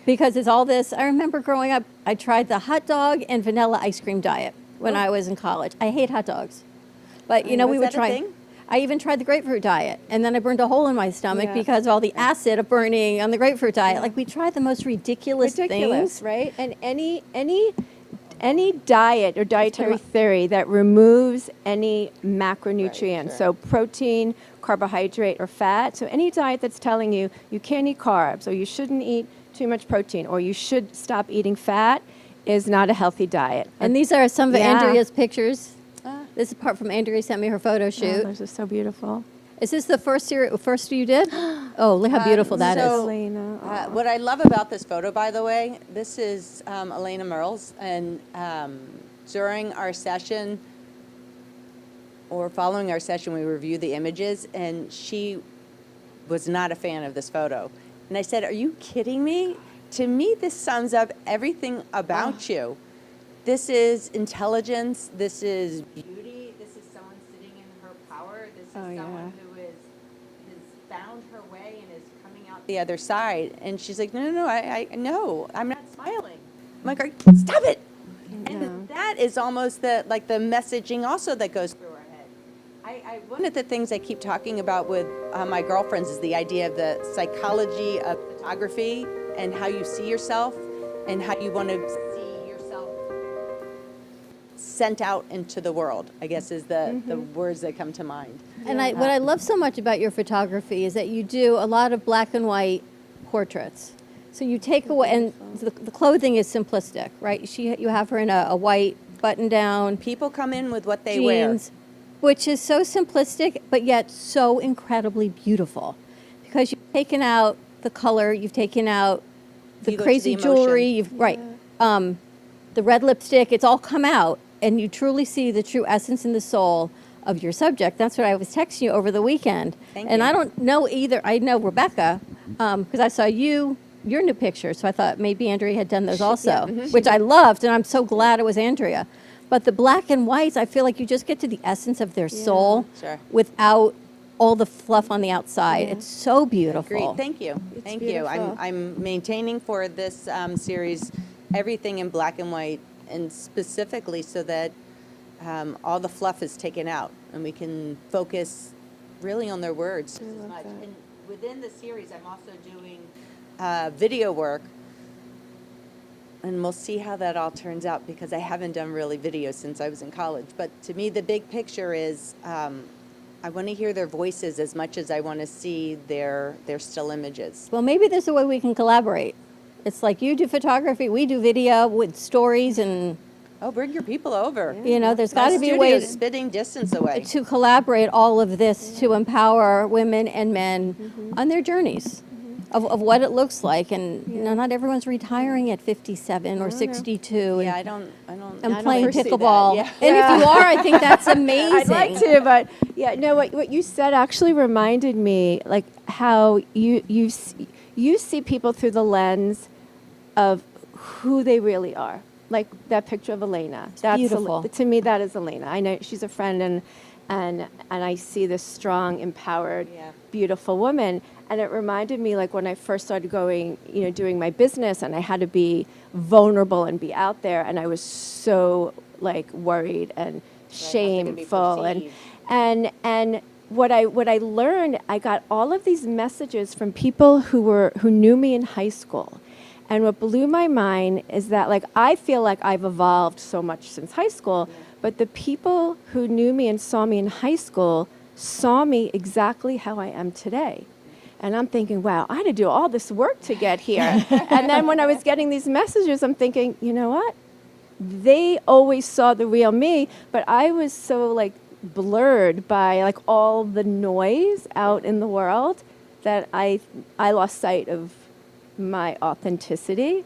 Because it's all this. I remember growing up, I tried the hot dog and vanilla ice cream diet when I was in college. I hate hot dogs. But we would try. I even tried the grapefruit diet, and then I burned a hole in my stomach because of all the acid of burning on the grapefruit diet. Like we tried the most ridiculous things, right? And any diet or dietary theory that removes any macronutrient, so protein, carbohydrate, or fat. So any diet that's telling you you can't eat carbs, or you shouldn't eat too much protein, or you should stop eating fat, is not a healthy diet. And these are some of Andrea's pictures. This is part from Andrea sent me her photo shoot. Those are so beautiful. Is this the first you did? Oh, look how beautiful that is. What I love about this photo, by the way, this is Elena Merles, and during our session, or following our session, we reviewed the images, and she was not a fan of this photo. And I said, are you kidding me? To me, this sums up everything about you. This is intelligence, this is beauty, this is someone sitting in her power, this is someone who has found her way and is coming out the other side. And she's like, no, I'm not smiling. I'm like, stop it. And that is almost the messaging also that goes through our head. One of the things I keep talking about with my girlfriends is the idea of the psychology of photography and how you see yourself and how you want to see yourself sent out into the world, I guess is the words that come to mind. And what I love so much about your photography is that you do a lot of black and white portraits. So you take away, and the clothing is simplistic, right? You have her in a white button-down. People come in with what they jeans, wear. Which is so simplistic, but yet so incredibly beautiful. Because you've taken out the color, you've taken out the crazy jewelry, the red lipstick, it's all come out, and you truly see the true essence and the soul of your subject. That's what I was texting you over the weekend. Thank you. I don't know either. I know Rebecca, because I saw your new picture, so I thought maybe Andrea had done those also, which I loved, and I'm so glad it was Andrea. But the black and whites, I feel like you just get to the essence of their soul without all the fluff on the outside. It's so beautiful. Agreed. Thank you. Thank you. I'm maintaining for this series everything in black and white, and specifically so that all the fluff is taken out and we can focus really on their words as much. And within the series, I'm also doing video work. we'll see how that all turns out, because I haven't done really videos since I was in college. But to me, the big picture is I want to hear their voices as much as I want to see their still images. Well, maybe there's a way we can collaborate. It's like you do photography, we do video with stories, and oh, bring your people over. You know, there's got to be a way spitting distance away to collaborate all of this to empower women and men on their journeys of what it looks like. And you know, not everyone's retiring at 57 or 62. Yeah, and, I don't and playing foresee pickleball. that, And if you are, I think that's amazing. I'd like to, but yeah, no. What you said actually reminded me, like how you see people through the lens of who they really are. Like that picture of Elena. That's beautiful. To me, that is Elena. I know she's a friend, and I see this strong, empowered, beautiful woman. And it reminded me, like when I first started going, doing my business, and I had to be vulnerable and be out there, and I was so like worried and shameful, and what I learned, I got all of these messages from people who knew me in high school. And what blew my mind is that, like, I feel like I've evolved so much since high school, but the people who knew me and saw me in high school saw me exactly how I am today. And I'm thinking, wow, I had to do all this work to get here. And then when I was getting these messages, I'm thinking, you know what? They always saw the real me, but I was so, like, blurred by, like, all the noise out in the world that I lost sight of my authenticity.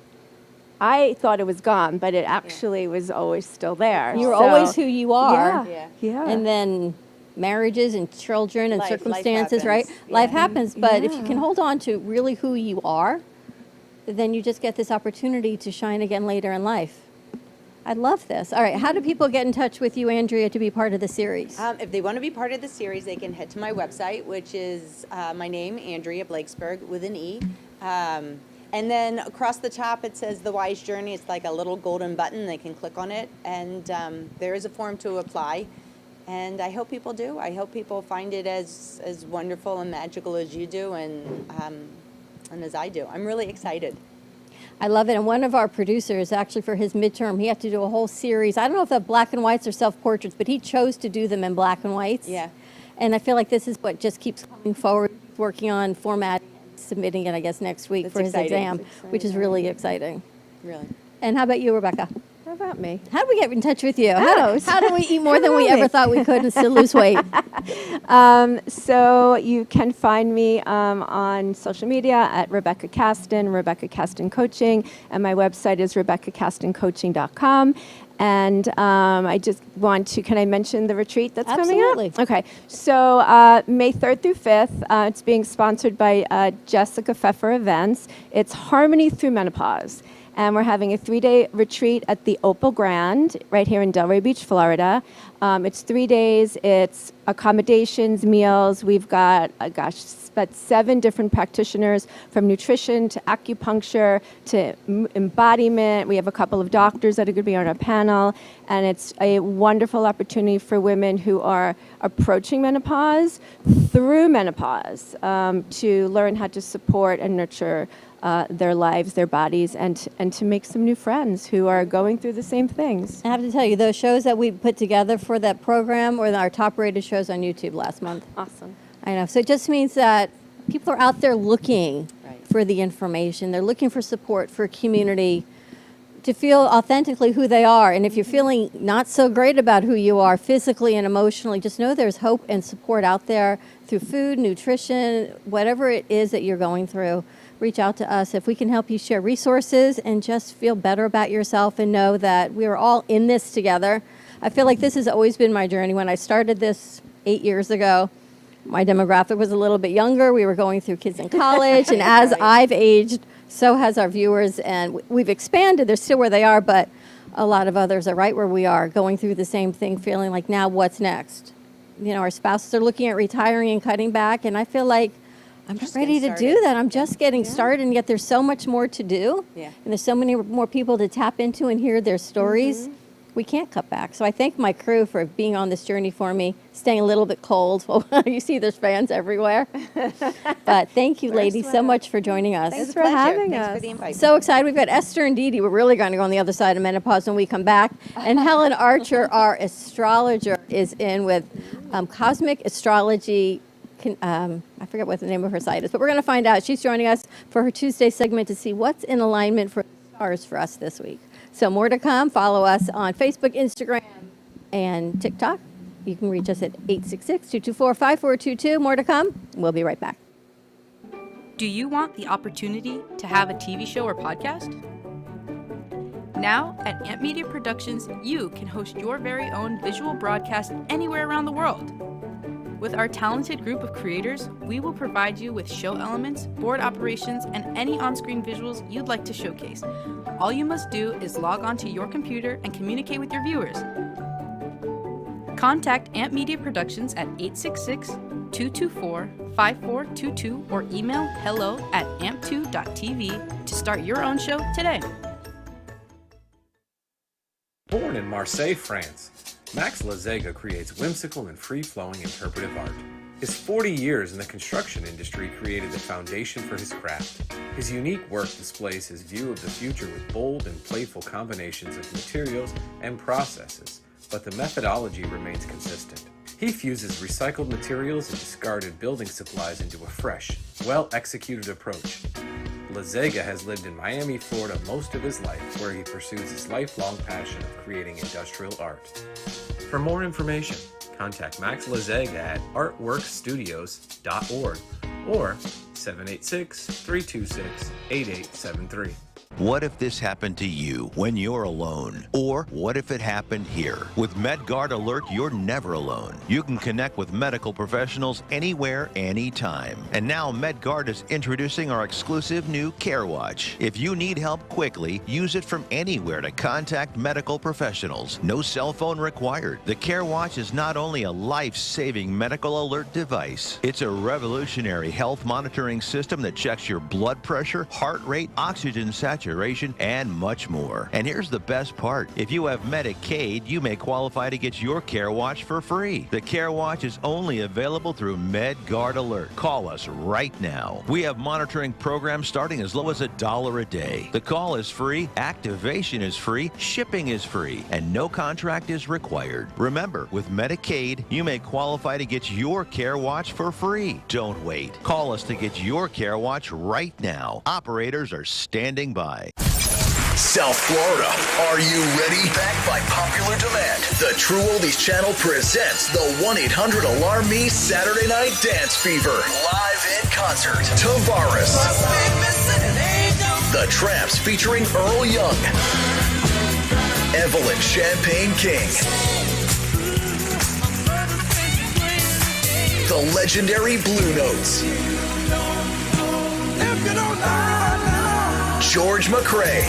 I thought it was gone, but it actually was always still there. You're always who you are. Yeah. And then marriages and children and circumstances, life happens. right? Life happens, but if you can hold on to really who you are, then you just get this opportunity to shine again later in life. I love this. All right, how do people get in touch with you, Andrea, to be part of the series? If they want to be part of the series, they can head to my website, which is my name, Andrea Blakesberg, with an E. And then across the top, it says The Wise Journey. It's like a little golden button. They can click on it. And there is a form to apply. And I hope people do. I hope people find it as wonderful and magical as you do and as I do. I'm really excited. I love it. And one of our producers, actually for his midterm, he had to do a whole series. I don't know if the black and whites or self-portraits, but he chose to do them in black and whites. Yeah. And I feel like this is what just keeps coming forward, working on formatting, submitting it, I guess, next week for his exam, which is really exciting. Really. And how about you, Rebecca? How about me? How do we get in touch with you? Oh, How do we eat more than we ever thought we could and still lose weight? So you can find me on social media at Rebecca Kastin, Rebecca Kastin Coaching, and my website is RebeccaKastinCoaching.com. And I just want to, can I mention the retreat that's coming up? Absolutely. Okay. So May 3rd through 5th, it's being sponsored by Jessica Pfeffer Events. It's Harmony Through Menopause. And we're having a 3-day retreat at the Opal Grand right here in Delray Beach, Florida. It's 3 days. It's accommodations, meals. We've got, about 7 different practitioners, from nutrition to acupuncture to embodiment. We have a couple of doctors that are going to be on our panel. And it's a wonderful opportunity for women who are approaching menopause through menopause to learn how to support and nurture their lives, their bodies, and to make some new friends who are going through the same things. I have to tell you, those shows that we put together for that program were our top-rated shows on YouTube last month. Awesome. I know. So it just means that people are out there looking for the information. They're looking for support, for community, to feel authentically who they are. And if you're feeling not so great about who you are physically and emotionally, just know there's hope and support out there through food, nutrition, whatever it is that you're going through. Reach out to us if we can help you share resources and just feel better about yourself and know that we are all in this together. I feel like this has always been my journey. When I started this 8 years ago, my demographic was a little bit younger. We were going through kids in college, and as I've aged, so has our viewers, and we've expanded. They're still where they are, but a lot of others are right where we are, going through the same thing, feeling like, now what's next? You know, our spouses are looking at retiring and cutting back, and I feel like I'm not ready to do that. I'm just getting started, and yet there's so much more to do. Yeah. And there's so many more people to tap into and hear their stories. we can't cut back. So I thank my crew for being on this journey for me, staying a little bit cold. Well, you see there's fans everywhere. But thank you, ladies, so much for joining us. Thanks for having us. Thanks for the invite. So excited. We've got Ester and Didi. We're really going to go on the other side of menopause when we come back. And Helen Archer, our astrologer, is in with Cosmic Astrology. I forget what the name of her site is, but we're going to find out. She's joining us for her Tuesday segment to see what's in alignment for the stars for us this week. So more to come. Follow us on Facebook, Instagram, and TikTok. You can reach us at 866-224-5422. More to come. We'll be right back. Do you want the opportunity to have a TV show or podcast? Now, at Amp Media Productions, you can host your very own visual broadcast anywhere around the world. With our talented group of creators, we will provide you with show elements, board operations, and any on-screen visuals you'd like to showcase. All you must do is log onto your computer and communicate with your viewers. Contact Amp Media Productions at 866-224-5422 or email hello@amp2.tv to start your own show today. Born in Marseille, France, Max Lazega creates whimsical and free-flowing interpretive art. His 40 years in the construction industry created the foundation for his craft. His unique work displays his view of the future with bold and playful combinations of materials and processes, but the methodology remains consistent. He fuses recycled materials and discarded building supplies into a fresh, well-executed approach. Lazega has lived in Miami, Florida most of his life, where he pursues his lifelong passion of creating industrial art. For more information, contact Max Lazega at artworkstudios.org or 786-326-8873. What if this happened to you when you're alone? Or what if it happened here? With MedGuard Alert, you're never alone. You can connect with medical professionals anywhere, anytime. And now MedGuard is introducing our exclusive new Care Watch. If you need help quickly, use it from anywhere to contact medical professionals. No cell phone required. The Care Watch is not only a life-saving medical alert device, it's a revolutionary health monitoring system that checks your blood pressure, heart rate, oxygen saturation, and much more. And here's the best part. If you have Medicaid, you may qualify to get your Care Watch for free. The Care Watch is only available through MedGuard Alert. Call us right now. We have monitoring programs starting as low as $1 a day. The call is free, activation is free, shipping is free, and no contract is required. Remember, with Medicaid, you may qualify to get your Care Watch for free. Don't wait. Call us to get your Care Watch right now. Operators are standing by. South Florida, are you ready? Backed by popular demand, the True Oldies channel presents the 1-800-ALARM-ME Saturday Night Dance Fever. Live in concert, Tavares, The Tramps featuring Earl Young, Evelyn Champagne King, the legendary Blue Notes, George McRae,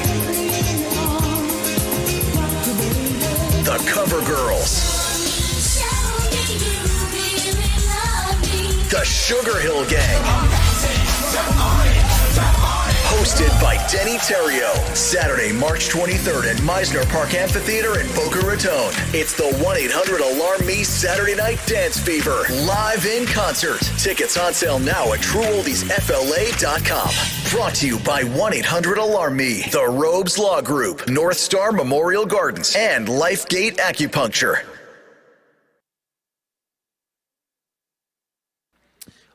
the Cover Girls, the Sugar Hill Gang, hosted by Denny Terrio. Saturday, March 23rd at Meisner Park Amphitheater in Boca Raton. It's the 1-800-ALARM-ME Saturday Night Dance Fever. Live in concert. Tickets on sale now at TrueOldiesFLA.com. Brought to you by 1-800-ALARM-ME, the Robes Law Group, North Star Memorial Gardens, and Lifegate Acupuncture.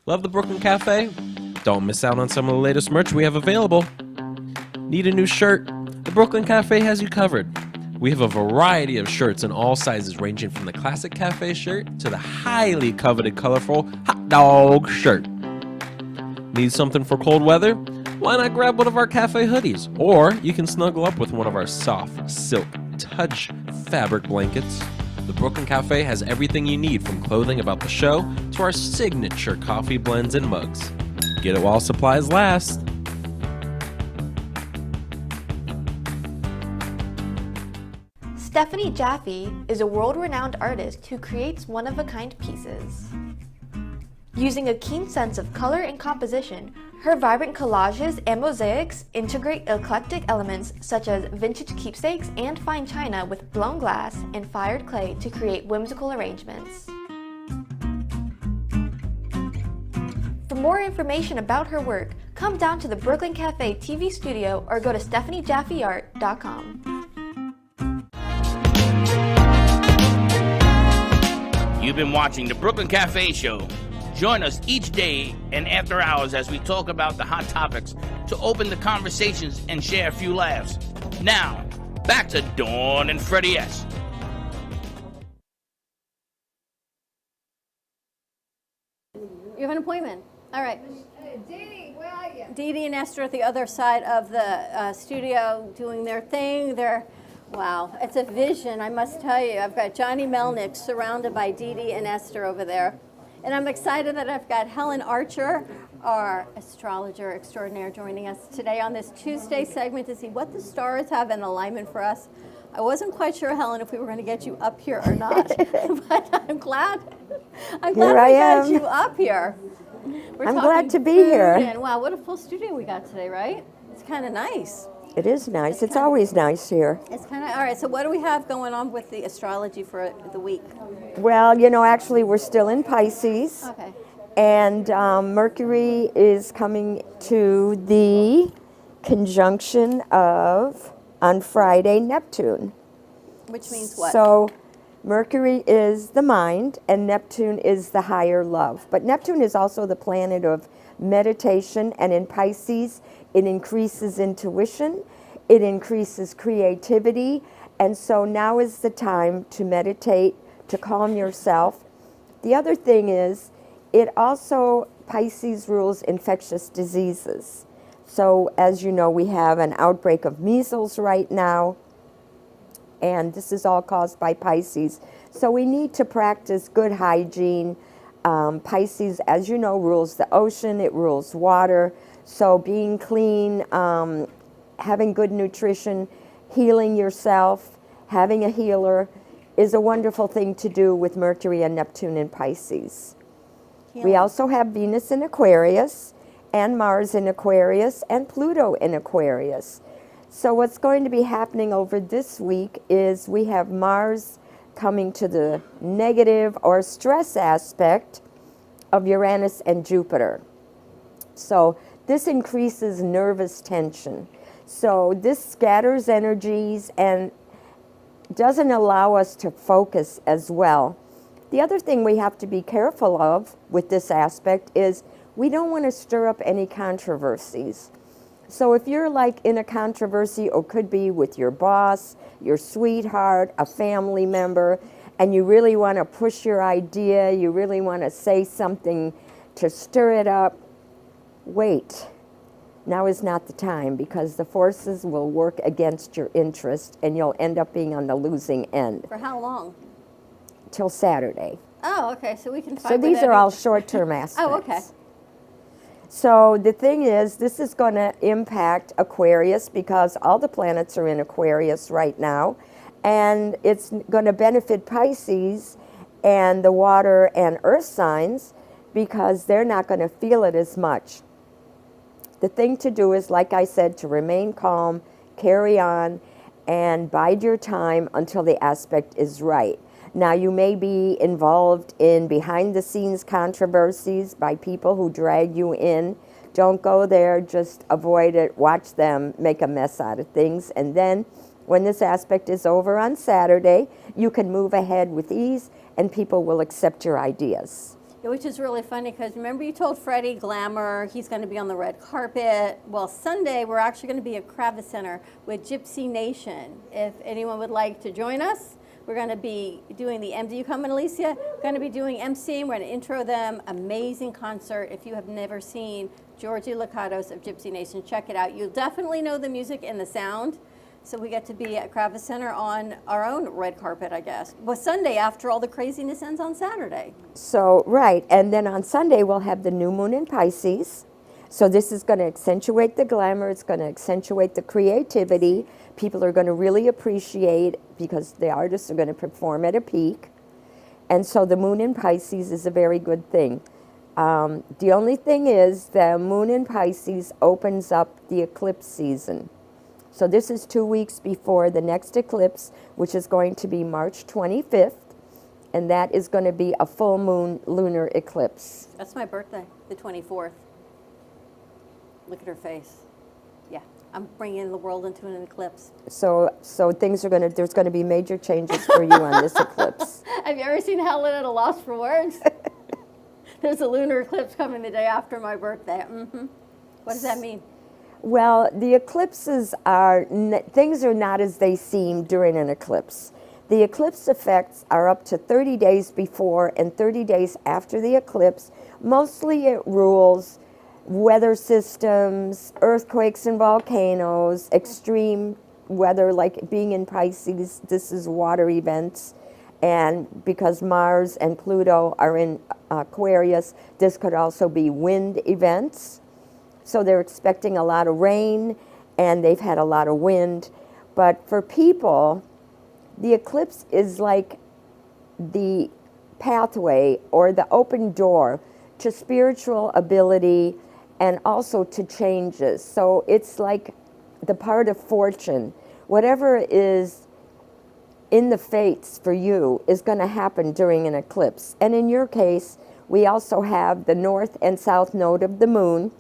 Love the Brooklyn Cafe? Don't miss out on some of the latest merch we have available. Need a new shirt? The Brooklyn Cafe has you covered. We have a variety of shirts in all sizes, ranging from the classic cafe shirt to the highly coveted colorful hot dog shirt. Need something for cold weather? Why not grab one of our cafe hoodies? Or you can snuggle up with one of our soft silk touch fabric blankets. The Brooklyn Cafe has everything you need, from clothing about the show to our signature coffee blends and mugs. Get it while supplies last. Stephanie Jaffe is a world-renowned artist who creates one-of-a-kind pieces. Using a keen sense of color and composition, Her vibrant collages and mosaics integrate eclectic elements such as vintage keepsakes and fine china with blown glass and fired clay to create whimsical arrangements. For more information about her work, come down to the Brooklyn Cafe TV studio or go to stephaniejaffeart.com. You've been watching the Brooklyn Cafe Show. Join us each day and after hours as we talk about the hot topics to open the conversations and share a few laughs. Now, back to Dawn and Freddy S. You have an appointment. All right. Didi, where are you? Didi and Esther at the other side of the studio doing their thing. Wow, it's a vision, I must tell you. I've got Johnny Melnick surrounded by Didi and Esther over there. And I'm excited that I've got Helen Archer, our astrologer extraordinaire, joining us today on this Tuesday segment to see what the stars have in alignment for us. I wasn't quite sure, Helen, if we were going to get you up here or not, but I'm glad we got you up here. I'm glad to be here. And wow, what a full studio we got today, right? It's kind of nice. It is nice. It's always nice here. It's kind of, all right, so what do we have going on with the astrology for the week? Well, actually we're still in Pisces. Okay. And Mercury is coming to the conjunction of, on Friday, Neptune. Which means what? So Mercury is the mind and Neptune is the higher love. But Neptune is also the planet of meditation, and in Pisces, it increases intuition, it increases creativity, and so now is the time to meditate, to calm yourself. The other thing is, it also, Pisces rules infectious diseases. So as you know, we have an outbreak of measles right now, and this is all caused by Pisces. So we need to practice good hygiene. Pisces, as you know, rules the ocean, it rules water. So being clean, having good nutrition, healing yourself, having a healer is a wonderful thing to do with Mercury and Neptune in Pisces. We also have Venus in Aquarius and Mars in Aquarius and Pluto in Aquarius. So what's going to be happening over this week is we have Mars coming to the negative or stress aspect of Uranus and Jupiter. So this increases nervous tension. So this scatters energies and doesn't allow us to focus as well. The other thing we have to be careful of with this aspect is we don't want to stir up any controversies. So if you're like in a controversy, or could be with your boss, your sweetheart, a family member, and you really want to push your idea, you really want to say something to stir it up, wait. Now is not the time, because the forces will work against your interest and you'll end up being on the losing end. For how long? Till Saturday. Oh, okay, so we can find So these are all short-term aspects. Oh, okay. So the thing is, this is going to impact Aquarius because all the planets are in Aquarius right now, and it's going to benefit Pisces and the water and earth signs because they're not going to feel it as much. The thing to do is, like I said, to remain calm, carry on, and bide your time until the aspect is right. Now, you may be involved in behind-the-scenes controversies by people who drag you in. Don't go there, just avoid it, watch them make a mess out of things, and then when this aspect is over on Saturday, you can move ahead with ease and people will accept your ideas. Yeah, which is really funny because remember you told Freddy glamour, he's going to be on the red carpet. Well, Sunday we're actually going to be at Kravis Center with Gypsy Nation. If anyone would like to join us, we're going to be doing the MC. You coming, Alicia? We're going to be doing MCing. We're going to intro them. Amazing concert. If you have never seen Georgie Lakatos of Gypsy Nation, check it out. You'll definitely know the music and the sound. So we get to be at Kravis Center on our own red carpet, I guess. Well, Sunday after all the craziness ends on Saturday. So, right. And then on Sunday, we'll have the new moon in Pisces. So this is going to accentuate the glamour. It's going to accentuate the creativity. People are going to really appreciate because the artists are going to perform at a peak. And so the moon in Pisces is a very good thing. The only thing is the moon in Pisces opens up the eclipse season. So this is 2 weeks before the next eclipse, which is going to be March 25th, and that is going to be a full moon lunar eclipse. That's my birthday, the 24th. Look at her face. Yeah, I'm bringing the world into an eclipse. So things are there's going to be major changes for you on this eclipse. Have you ever seen Helen at a loss for words? There's a lunar eclipse coming the day after my birthday. What does that mean? Well, the eclipses things are not as they seem during an eclipse. The eclipse effects are up to 30 days before and 30 days after the eclipse. Mostly it rules weather systems, earthquakes and volcanoes, extreme weather like being in Pisces, this is water events. And because Mars and Pluto are in Aquarius, this could also be wind events. So they're expecting a lot of rain, and they've had a lot of wind. But for people, the eclipse is like the pathway or the open door to spiritual ability and also to changes. So it's like the part of fortune. Whatever is in the fates for you is going to happen during an eclipse. And in your case, we also have the north and south node of the moon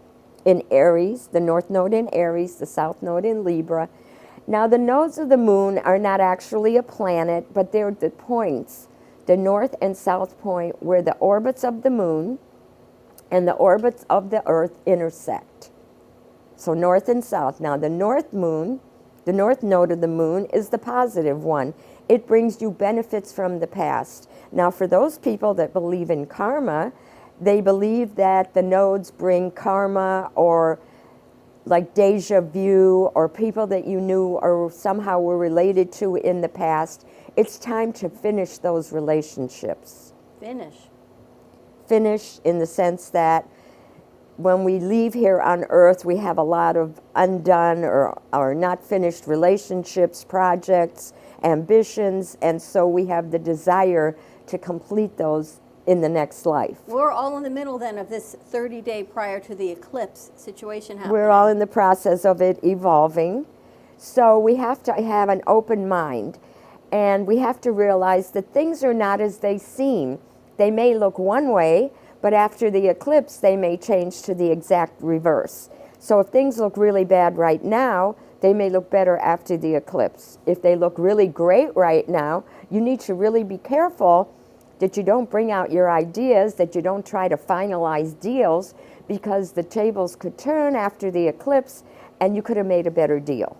in Aries, the north node in Aries, the south node in Libra. Now the nodes of the moon are not actually a planet, but they're the points, the north and south point where the orbits of the moon and the orbits of the earth intersect. So north and south. Now the north moon, the north node of the moon is the positive one. It brings you benefits from the past. Now for those people that believe in karma, they believe that the nodes bring karma or like deja vu or people that you knew or somehow were related to in the past. It's time to finish those relationships. Finish in the sense that when we leave here on Earth, we have a lot of undone or not finished relationships, projects, ambitions, and so we have the desire to complete those in the next life. We're all in the middle then of this 30-day prior to the eclipse situation happening. We're all in the process of it evolving. So we have to have an open mind, and we have to realize that things are not as they seem. They may look one way, but after the eclipse, they may change to the exact reverse. So if things look really bad right now, they may look better after the eclipse. If they look really great right now, you need to really be careful that you don't bring out your ideas, that you don't try to finalize deals, because the tables could turn after the eclipse and you could have made a better deal.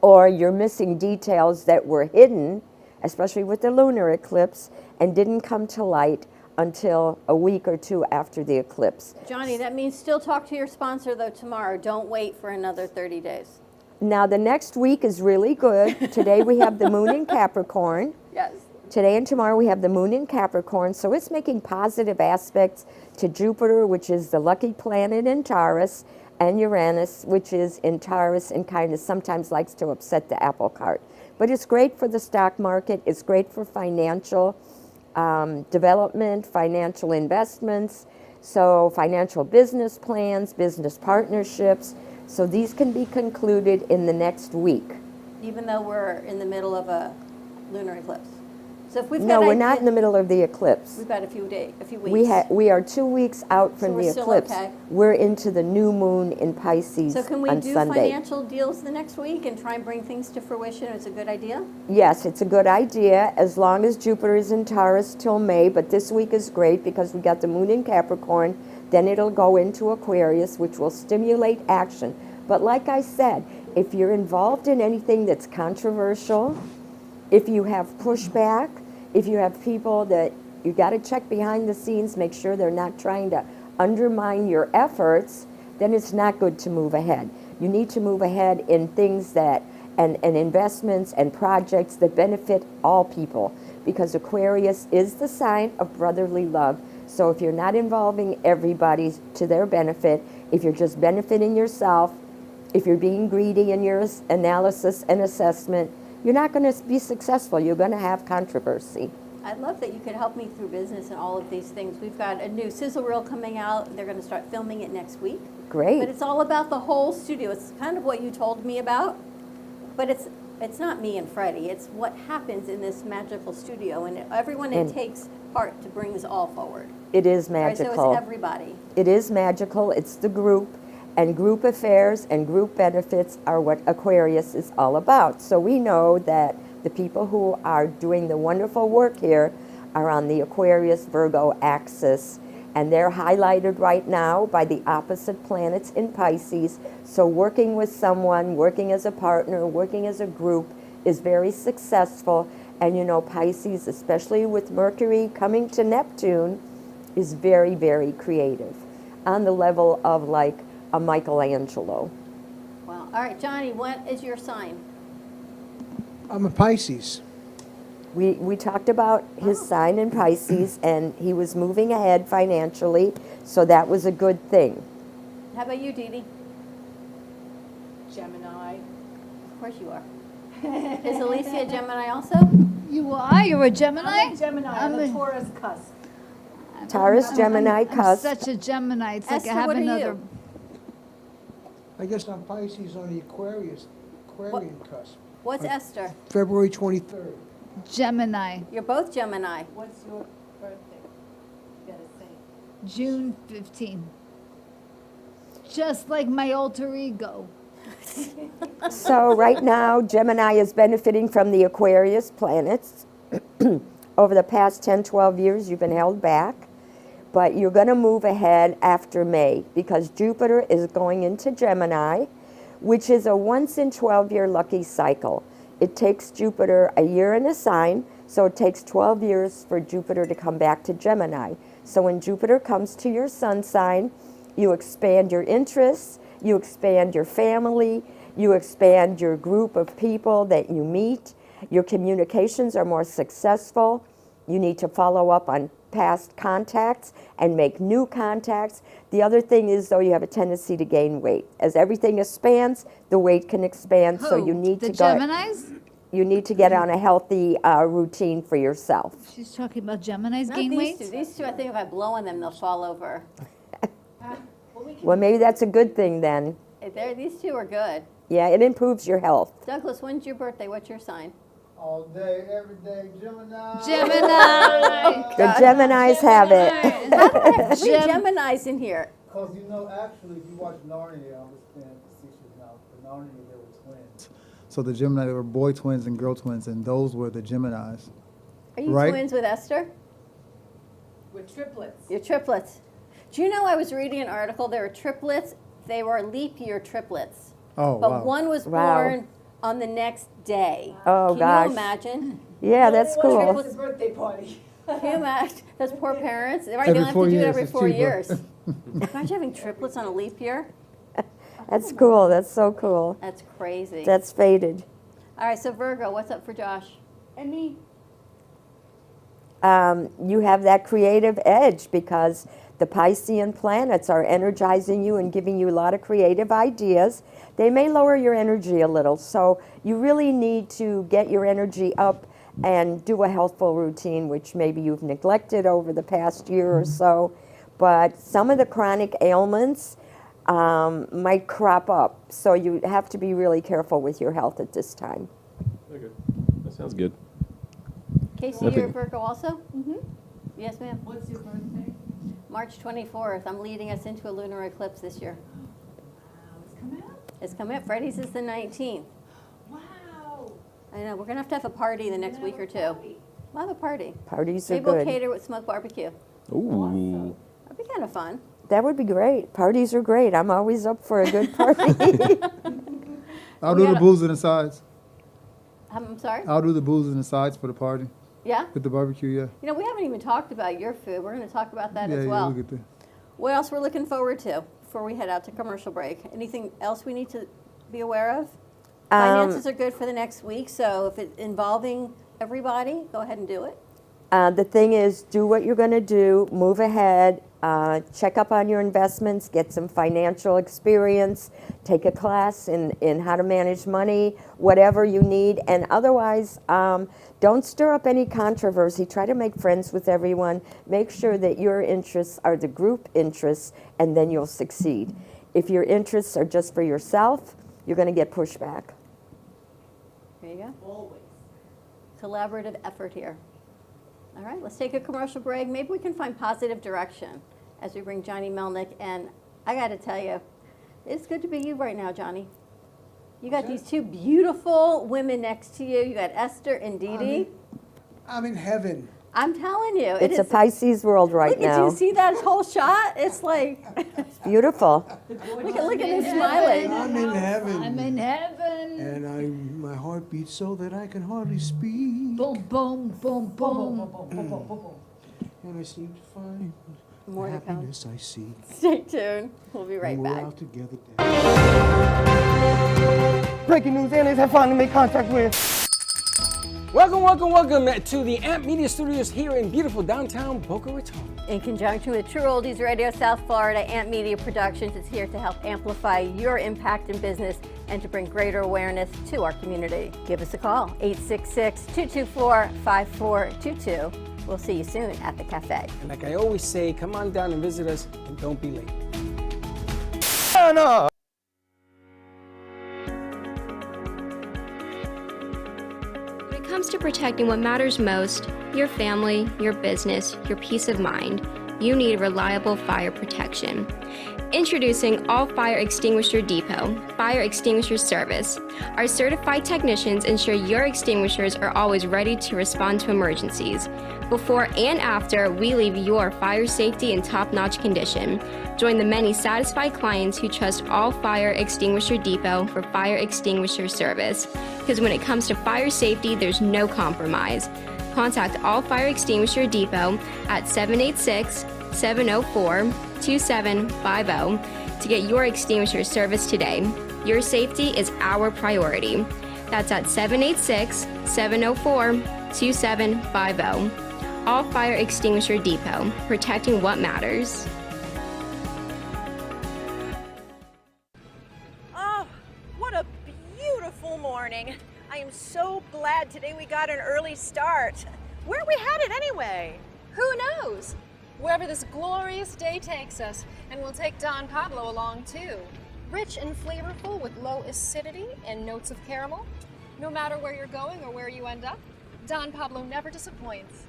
Or you're missing details that were hidden, especially with the lunar eclipse, and didn't come to light until a week or two after the eclipse. Johnny, that means still talk to your sponsor though tomorrow. Don't wait for another 30 days. Now the next week is really good. Today we have the moon in Capricorn. Yes. Today and tomorrow we have the moon in Capricorn, so it's making positive aspects to Jupiter, which is the lucky planet in Taurus, and Uranus, which is in Taurus and kind of sometimes likes to upset the apple cart. But it's great for the stock market, it's great for financial development, financial investments, so financial business plans, business partnerships. So these can be concluded in the next week. Even though we're in the middle of a lunar eclipse. So if we've No, got we're not in the middle of the eclipse. We've got a few weeks. We are 2 weeks out from we're the still eclipse. okay. We're into the new moon in Pisces So can we on do Sunday. financial deals the next week and try and bring things to fruition? It's a good idea. Yes, it's a good idea as long as Jupiter is in Taurus till May, but this week is great because we got the moon in Capricorn, then it'll go into Aquarius, which will stimulate action. But like I said, if you're involved in anything that's controversial, if you have pushback, if you have people that you got to check behind the scenes, make sure they're not trying to undermine your efforts, then it's not good to move ahead. You need to move ahead in things that, and investments and projects that benefit all people, because Aquarius is the sign of brotherly love. So if you're not involving everybody to their benefit, if you're just benefiting yourself, if you're being greedy in your analysis and assessment, you're not going to be successful. You're going to have controversy. I love that you could help me through business and all of these things. We've got a new sizzle reel coming out. They're going to start filming it next week. Great. But it's all about the whole studio. It's kind of what you told me about, but it's not me and Freddy. It's what happens in this magical studio, and everyone it takes part to bring us all forward. It is Right, magical. so it's everybody. It is magical. It's the group, and group affairs and group benefits are what Aquarius is all about. So we know that the people who are doing the wonderful work here are on the Aquarius-Virgo axis, and they're highlighted right now by the opposite planets in Pisces. So working with someone, working as a partner, working as a group is very successful. And you know, Pisces, especially with Mercury coming to Neptune, is very, very creative on the level of like a Michelangelo. Well, all right, Johnny, what is your sign? I'm a Pisces. We talked about his sign in Pisces, and he was moving ahead financially, so that was a good thing. How about you, Didi? Gemini. Of course you are. Is Alicia a Gemini also? You are? You're a Gemini? I'm a Gemini. I'm a Taurus cusp. Taurus, Gemini, I'm cusp. such a Gemini. It's like Esther, I have what are another. you? I guess I'm Pisces on the Aquarian cusp. What's Esther? February 23rd. Gemini. You're both Gemini. What's your birthday? You gotta say. June 15. Just like my alter ego. So right now, Gemini is benefiting from the Aquarius planets. Over the past 10, 12 years, you've been held back. But you're going to move ahead after May because Jupiter is going into Gemini, which is a once in 12-year lucky cycle. It takes Jupiter a year in a sign, so it takes 12 years for Jupiter to come back to Gemini. So when Jupiter comes to your sun sign, you expand your interests, you expand your family, you expand your group of people that you meet, your communications are more successful, you need to follow up on past contacts and make new contacts. The other thing is, though, you have a tendency to gain weight. As everything expands, the weight can expand, so you need The to go. Geminis? You need to get on a healthy routine for yourself. She's talking about Geminis Not gain these weight? two. These two, I think if I blow on them, they'll fall over. Well, maybe that's a good thing then. These two are good. Yeah, it improves your health. Douglas, when's your birthday? What's your sign? All day, every day, Gemini. Gemini. The Geminis have it. How do I have three Geminis in here? Because you know, actually, if you watch Narnia, I was been 6 years now. For Narnia, they were twins. So the Gemini, they were boy twins and girl twins, and those were the Geminis. Are you Right? twins with Esther? We're triplets. You're triplets. Do you know I was reading an article? There were triplets. They were leap year triplets. Oh, but wow. one was Wow. born on the next day. Oh, Can gosh. you imagine? Yeah, that's cool. Triplets birthday party. Can you imagine? Those poor parents. Right, Every they don't have 4 to do it years, every it's 4 cheaper. years. Imagine having triplets on a leap year. That's cool. That's so cool. That's crazy. That's fated. All right, so Virgo, what's up for Josh? And me. You have that creative edge because the Piscean planets are energizing you and giving you a lot of creative ideas. They may lower your energy a little, so you really need to get your energy up and do a healthful routine, which maybe you've neglected over the past year or so. But some of the chronic ailments might crop up, so you have to be really careful with your health at this time. Okay, that sounds good. Kacey, Nothing. you're a Virgo also? Mm-hmm. Yes, ma'am. What's your birthday? March 24th. I'm leading us into a lunar eclipse this year. It's coming up. It's coming up. Freddy's is the 19th. Wow. I know. We're going to have a party the next week or two. We'll have a party. Parties are Maybe we'll good. cater with smoked barbecue. Ooh. That'd be kind of fun. That would be great. Parties are great. I'm always up for a good party. I'll do the booze and the sides. I'm sorry? I'll do the booze and the sides for the party. Yeah? With the barbecue, yeah. You know, we haven't even talked about your food. We're going to talk about that yeah, as well. we'll get there. What else we're looking forward to before we head out to commercial break? Anything else we need to be aware of? Finances are good for the next week, so if it's involving everybody, go ahead and do it. The thing is, do what you're going to do, move ahead, check up on your investments, get some financial experience, take a class in how to manage money, whatever you need. And otherwise, don't stir up any controversy. Try to make friends with everyone. Make sure that your interests are the group interests, and then you'll succeed. If your interests are just for yourself, you're going to get pushback. There you go. Always. Collaborative effort here. All right, let's take a commercial break. Maybe we can find positive direction as we bring Johnny Melnick. And I got to tell you, it's good to be you right now, Johnny. You got these two beautiful women next to you. You got Esther and Didi. I'm in heaven. I'm telling you. It's a Pisces world right now. Look, did you see that whole shot? It's like... It's beautiful. look at him smiling. I'm in heaven. I'm in heaven. And my heart beats so that I can hardly speak. Boom, boom, boom, boom. And I seem to find More the to come. happiness I see. Stay tuned. We'll be right And back. we're out together. Breaking news, aliens have finally made contact with. Welcome to the AMP Media Studios here in beautiful downtown Boca Raton. In conjunction with True Oldies Radio South Florida, AMP Media Productions is here to help amplify your impact in business and to bring greater awareness to our community. Give us a call, 866-224-5422. We'll see you soon at the cafe. And like I always say, come on down and visit us and don't be late. No. When it comes to protecting what matters most, your family, your business, your peace of mind, you need reliable fire protection. Introducing All Fire Extinguisher Depot, Fire Extinguisher Service. Our certified technicians ensure your extinguishers are always ready to respond to emergencies. Before and after, we leave your fire safety in top-notch condition. Join the many satisfied clients who trust All Fire Extinguisher Depot for fire extinguisher service. Because when it comes to fire safety, there's no compromise. Contact All Fire Extinguisher Depot at 786-704-2750 to get your extinguisher service today. Your safety is our priority. That's at 786-704-2750. All Fire Extinguisher Depot, protecting what matters. Oh, what a beautiful morning. I am so glad today we got an early start. Where are we headed anyway? Who knows? Wherever this glorious day takes us, and we'll take Don Pablo along too. Rich and flavorful with low acidity and notes of caramel. No matter where you're going or where you end up, Don Pablo never disappoints.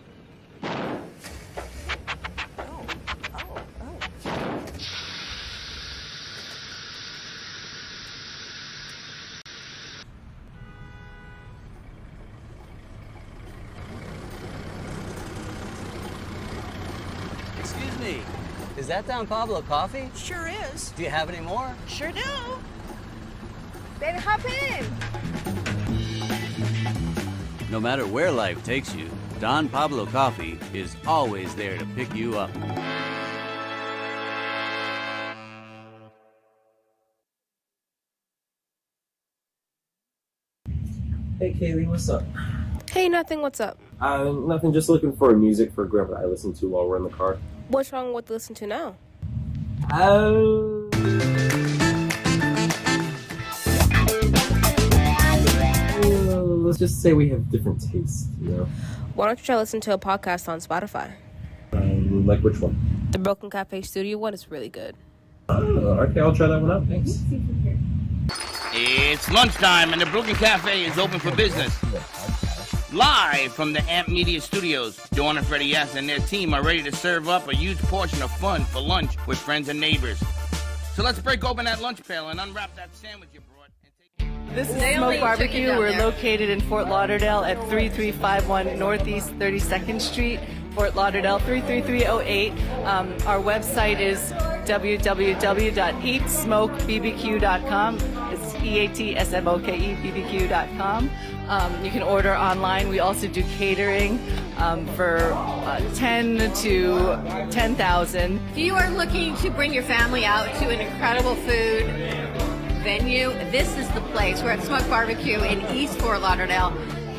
Excuse me, is that Don Pablo coffee? Sure is. Do you have any more? Sure do. Then hop in. No matter where life takes you, Don Pablo Coffee is always there to pick you up. Hey Kaylee, what's up? Hey, nothing, what's up? Nothing, just looking for music for Grandpa I listen to while we're in the car. What's wrong with listen to now? Let's just say we have different tastes, you know? Why don't you try listen to a podcast on Spotify? Like which one? The Broken Cafe Studio one is really good. Okay, I'll try that one out, thanks. It's lunchtime and the Brooklyn Cafe is open for business. Live from the AMP Media Studios, Dawn and Freddy and their team are ready to serve up a huge portion of fun for lunch with friends and neighbors. So let's break open that lunch pail and unwrap that sandwich you brought. This is Smoke Barbecue. We're located in Fort Lauderdale at 3351 Northeast 32nd Street, Fort Lauderdale 33308. Our website is www.eatsmokebbq.com. It's EATSMOKEBBQ.com. You can order online. We also do catering for 10 to 10,000. If you are looking to bring your family out to an incredible food venue, this is the place. We're at Smoke Barbecue in East Fort Lauderdale.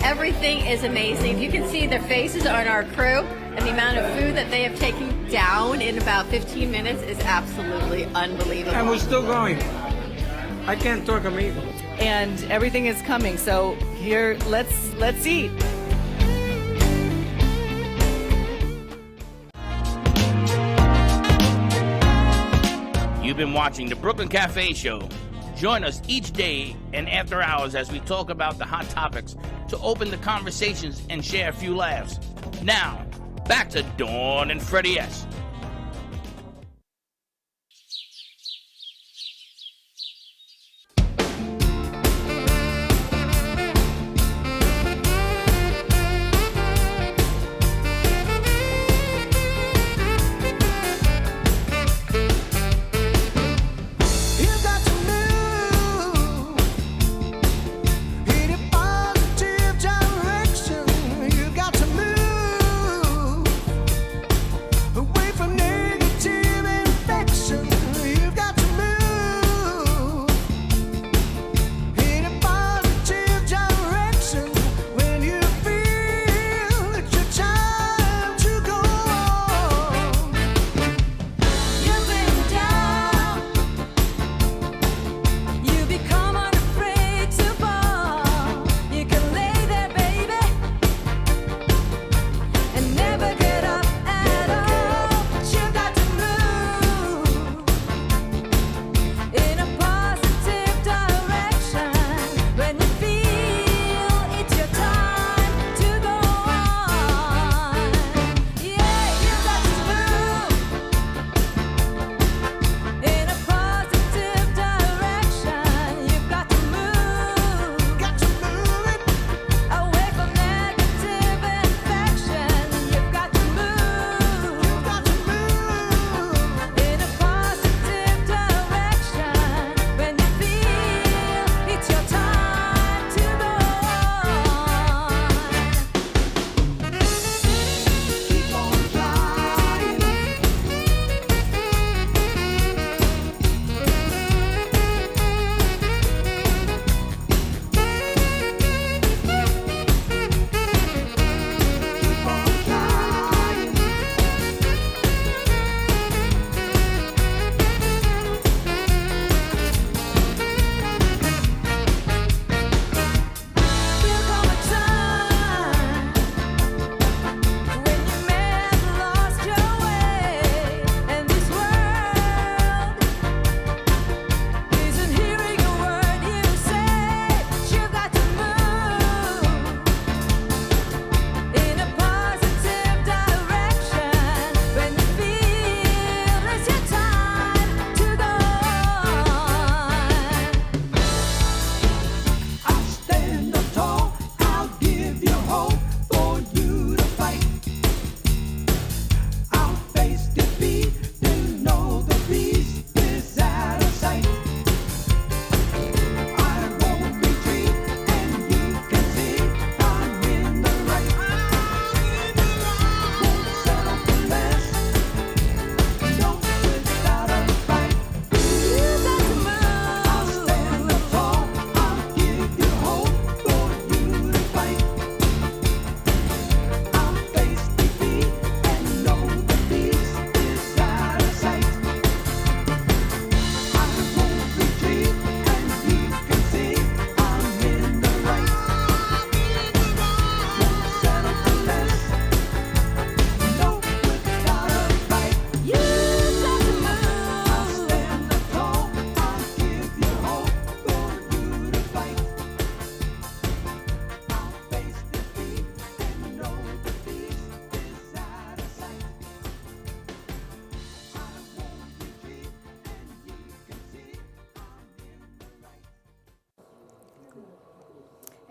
Everything is amazing. You can see their faces on our crew and the amount of food that they have taken down in about 15 minutes is absolutely unbelievable. And we're still going. I can't talk, I'm eating. And everything is coming. So here, let's eat. You've been watching the Brooklyn Cafe Show. Join us each day and after hours as we talk about the hot topics to open the conversations and share a few laughs. Now, back to Dawn and Freddy S.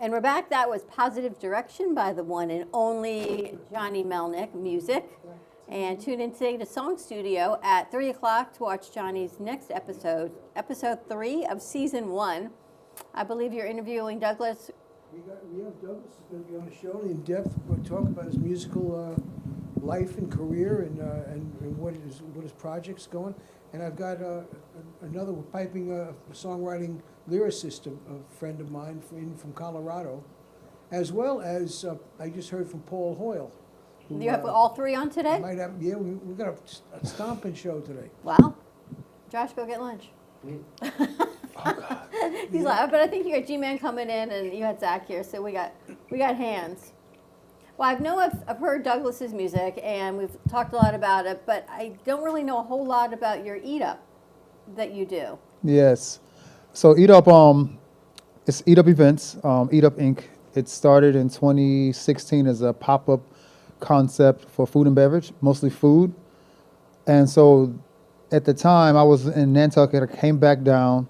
And we're back. That was Positive Direction by the one and only Johnny Melnick, music. And tune in today to Song Studio at 3 o'clock to watch Johnny's next episode, episode 3 of season 1. I believe you're interviewing Douglas. We have Douglas is going to be on the show in depth. We'll talk about his musical life and career and what his project's going. And I've got another piping songwriting lyricist, a friend of mine from Colorado, as well as I just heard from Paul Hoyle, You have all three on today? Might have, yeah, we got a stomping show today. Wow. Josh, go get lunch. He's like, but I think you got G-Man coming in, and you had Zach here, so we got hands. Well, I've heard Douglas's music, and we've talked a lot about it, but I don't really know a whole lot about your Eat Up that you do. Yes. So Eat Up, it's Eat Up Events, Eat Up Inc. It started in 2016 as a pop-up concept for food and beverage, mostly food. And so at the time, I was in Nantucket. I came back down,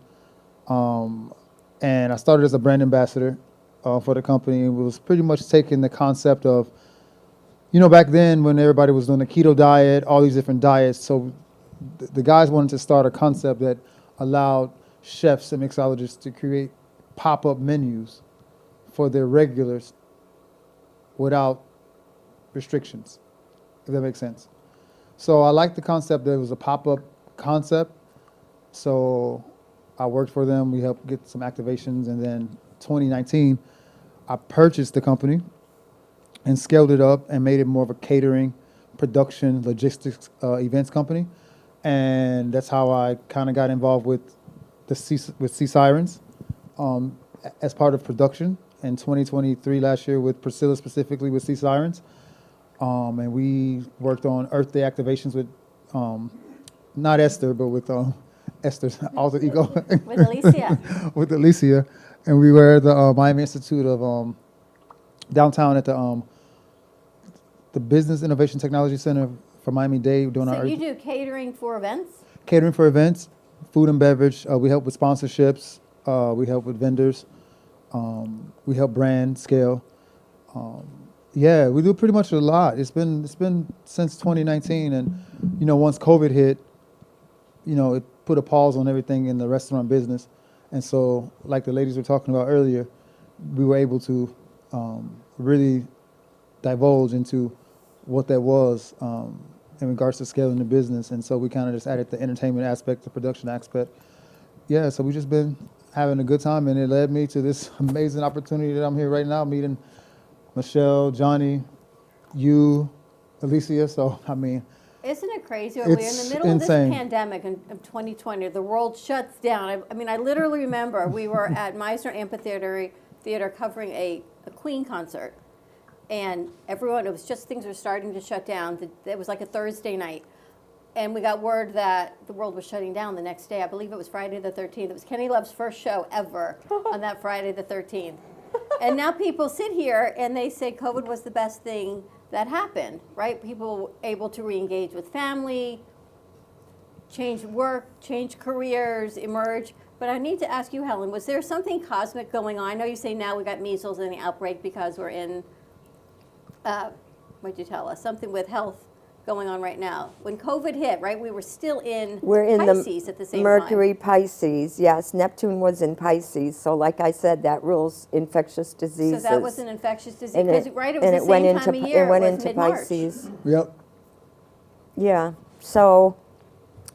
and I started as a brand ambassador for the company. It was pretty much taking the concept of, back then when everybody was doing the keto diet, all these different diets. So the guys wanted to start a concept that allowed chefs and mixologists to create pop-up menus for their regulars without restrictions, if that makes sense. So I liked the concept that it was a pop-up concept. So I worked for them. We helped get some activations. And then 2019, I purchased the company and scaled it up and made it more of a catering, production, logistics, events company. And that's how I kind of got involved with Sea Sirens as part of production in 2023 last year with Priscilla, specifically with Sea Sirens. And we worked on Earth Day activations with, not Esther, but with Esther's alter ego. With Alicia. With Alicia. And we were at the Miami Institute of downtown at the Business Innovation Technology Center for Miami-Dade doing So you do catering for events? Catering for events, food and beverage. We help with sponsorships. We help with vendors. We help brand scale. Yeah, we do pretty much a lot. It's been since 2019, and once COVID hit, it put a pause on everything in the restaurant business, and so like the ladies were talking about earlier, we were able to really divulge into what that was in regards to scaling the business, and so we kind of just added the entertainment aspect, the production aspect. Yeah, so we just been having a good time, and it led me to this amazing opportunity that I'm here right now, meeting Michelle, Johnny, you, Alicia. So, I mean, isn't it crazy? We're in the middle of this pandemic of 2020. The world shuts down. I mean, I literally remember we were at Meisner Amphitheater covering a Queen concert. And everyone, it was just things were starting to shut down. It was like a Thursday night. And we got word that the world was shutting down the next day. I believe it was Friday the 13th. It was Kenny Love's first show ever on that Friday the 13th. And now people sit here and they say COVID was the best thing that happened, right? People were able to re-engage with family, change work, change careers, emerge. But I need to ask you, Helen, was there something cosmic going on? I know you say now we got measles and the outbreak because we're in, what'd you tell us? Something with health going on right now. When COVID hit, right, we were still in Pisces at the same time. Mercury Pisces, yes. Neptune was in Pisces, so like I said, that rules infectious diseases. So that was an infectious disease, because right, it was the same time of year. It went into Pisces. Yep. Yeah. So,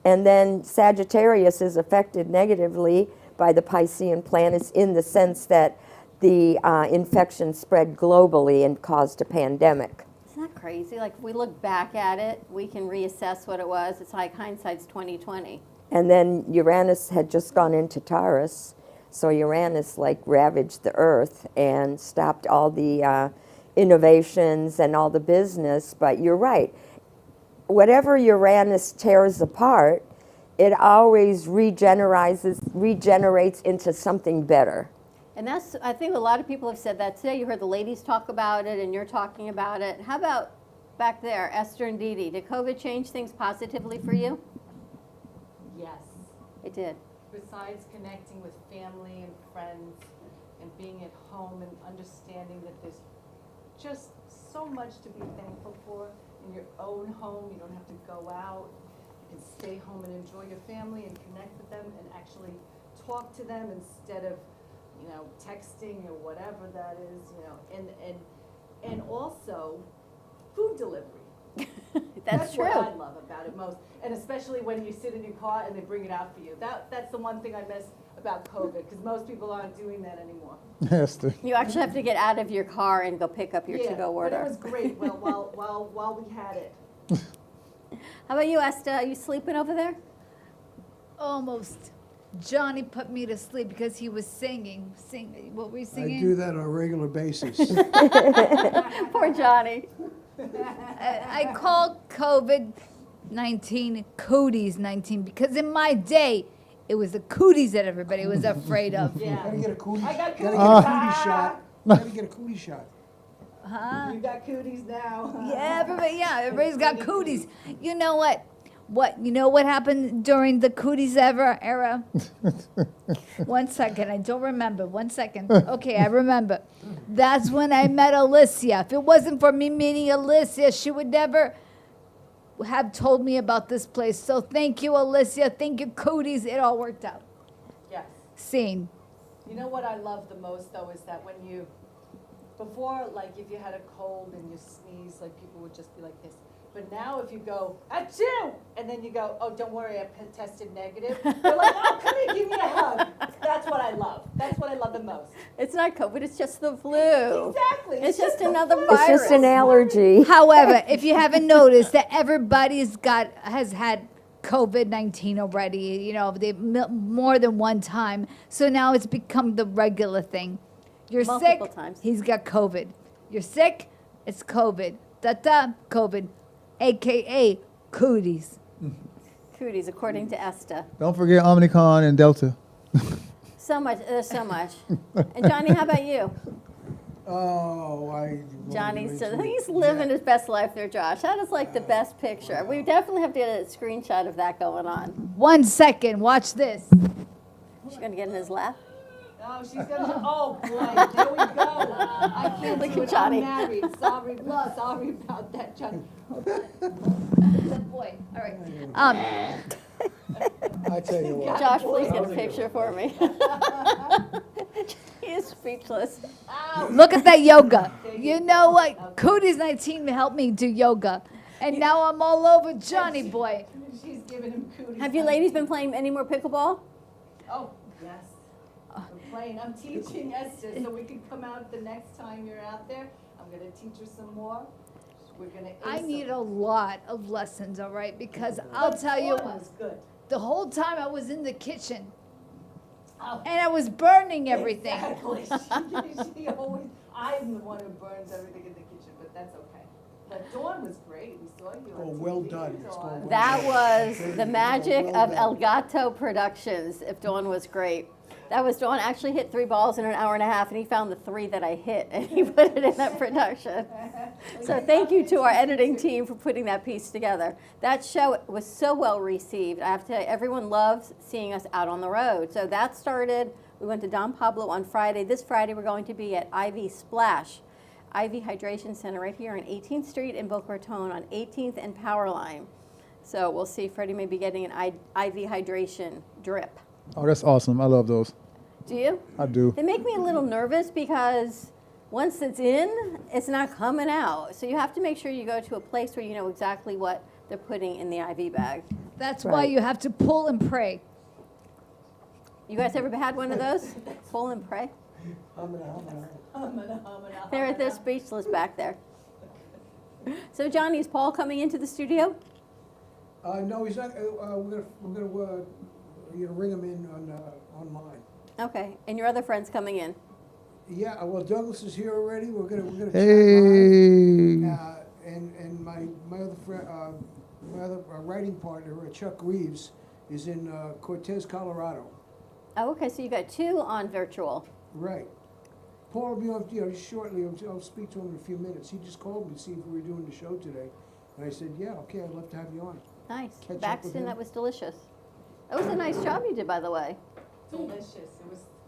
and then Sagittarius is affected negatively by the Piscean planets in the sense that the infection spread globally and caused a pandemic. Isn't that crazy? Like, if we look back at it, we can reassess what it was. It's like hindsight's 20/20. And then Uranus had just gone into Taurus, so Uranus ravaged the Earth and stopped all the innovations and all the business. But you're right. Whatever Uranus tears apart, it always regenerates into something better. And that's, I think a lot of people have said that today. You heard the ladies talk about it, and you're talking about it. How about back there, Ester and Didi? Did COVID change things positively for you? Yes. It did. Besides connecting with family and friends and being at home and understanding that there's just so much to be thankful for in your own home. You don't have to go out. You can stay home and enjoy your family and connect with them and actually talk to them instead of texting or whatever that is, and also food delivery. That's true. What I love about it most, and especially when you sit in your car and they bring it out for you. That's the one thing I miss about COVID, because most people aren't doing that anymore. Esther. You actually have to get out of your car and go pick up your to-go order. But it was great while we had it. How about you, Esther? Are you sleeping over there? Almost. Johnny put me to sleep because he was singing. What were you singing? I do that on a regular basis. Poor Johnny. I call COVID-19 Cooties-19 because in my day, it was the cooties that everybody was afraid of. Gotta get a cootie. I got Gotta cooties. get a cootie shot. Gotta get a cootie shot. Huh? You got cooties now. Everybody's got cooties. You know what? You know what happened during the cooties era? 1 second, I don't remember. 1 second. Okay, I remember. That's when I met Alicia. If it wasn't for me meeting Alicia, she would never have told me about this place. So thank you, Alicia. Thank you, cooties. It all worked out. Yes. Scene. You know what I love the most, though, is that when you, before, like, if you had a cold and you sneeze, like, people would just be like this. But now if you go, achoo, and then you go, oh, don't worry, I tested negative, they're like, oh, come here, give me a hug. That's what I love. That's what I love the most. It's not COVID, it's just the flu. Exactly. It's just another It's virus. just an allergy. However, if you haven't noticed that everybody's has had COVID-19 already, more than one time. So now it's become the regular thing. You're Multiple sick, times. he's got COVID. You're sick, it's COVID. COVID. AKA cooties. Cooties, according to Esther. Don't forget Omicron and Delta. So much, there's so much. And Johnny, how about you? Johnny's he's living his best life there, Josh. That is like the best picture. We definitely have to get a screenshot of that going on. 1 second, watch this. She's gonna get in his lap. Oh, she's gonna. Oh boy, there we go. I can't Look do at it. Johnny. I'm married. Sorry about that, Johnny. Good boy. All right. I tell you what. Josh, please get a picture for me. He is speechless. Look at that yoga. You know what? Cooties-19 helped me do yoga. And now I'm all over Johnny boy. She's giving him cooties. Have you ladies been playing any more pickleball? Oh, yes. I'm playing. I'm teaching Esther, so we can come out the next time you're out there. I'm going to teach her some more. We're going to. I need a lot of lessons, all right? Because I'll tell you, good. The whole time I was in the kitchen, and I was burning everything. Exactly. She always. I'm the one who burns everything in the kitchen, but that's okay. But Dawn was great. We saw you. Oh, well done. It's called well That done. was the magic of El Gato Productions, if Dawn was great. That was Dawn actually hit 3 balls in an hour and a half, and he found the 3 that I hit, and he put it in that production. So thank you to our editing team for putting that piece together. That show was so well received. I have to tell you, everyone loves seeing us out on the road. So that started, we went to Don Pablo on Friday. This Friday, we're going to be at Ivy Splash, Ivy Hydration Center right here on 18th Street in Boca Raton on 18th and Powerline. So we'll see. Freddie may be getting an IV hydration drip. Oh, that's awesome. I love those. Do you? I do. They make me a little nervous because once it's in, it's not coming out. So you have to make sure you go to a place where you know exactly what they're putting in the IV bag. That's why you have to pull and pray. You guys ever had one of those? Pull and pray? They're speechless back there. So Johnny, is Paul coming into the studio? No, he's not. We're gonna ring him in online. Okay, and your other friend's coming in? Yeah, well, Douglas is here already. We're gonna Hey. chat live. And my other friend, my other writing partner, Chuck Reeves, is in Cortez, Colorado. Oh, okay, so you got 2 on virtual. Right. Paul will be on shortly. I'll speak to him in a few minutes. He just called me to see if we were doing the show today, and I said, yeah, okay, I'd love to have you on. Nice. Catch up with Baxton, him. that was delicious. That was a nice job you did, by the way. Delicious.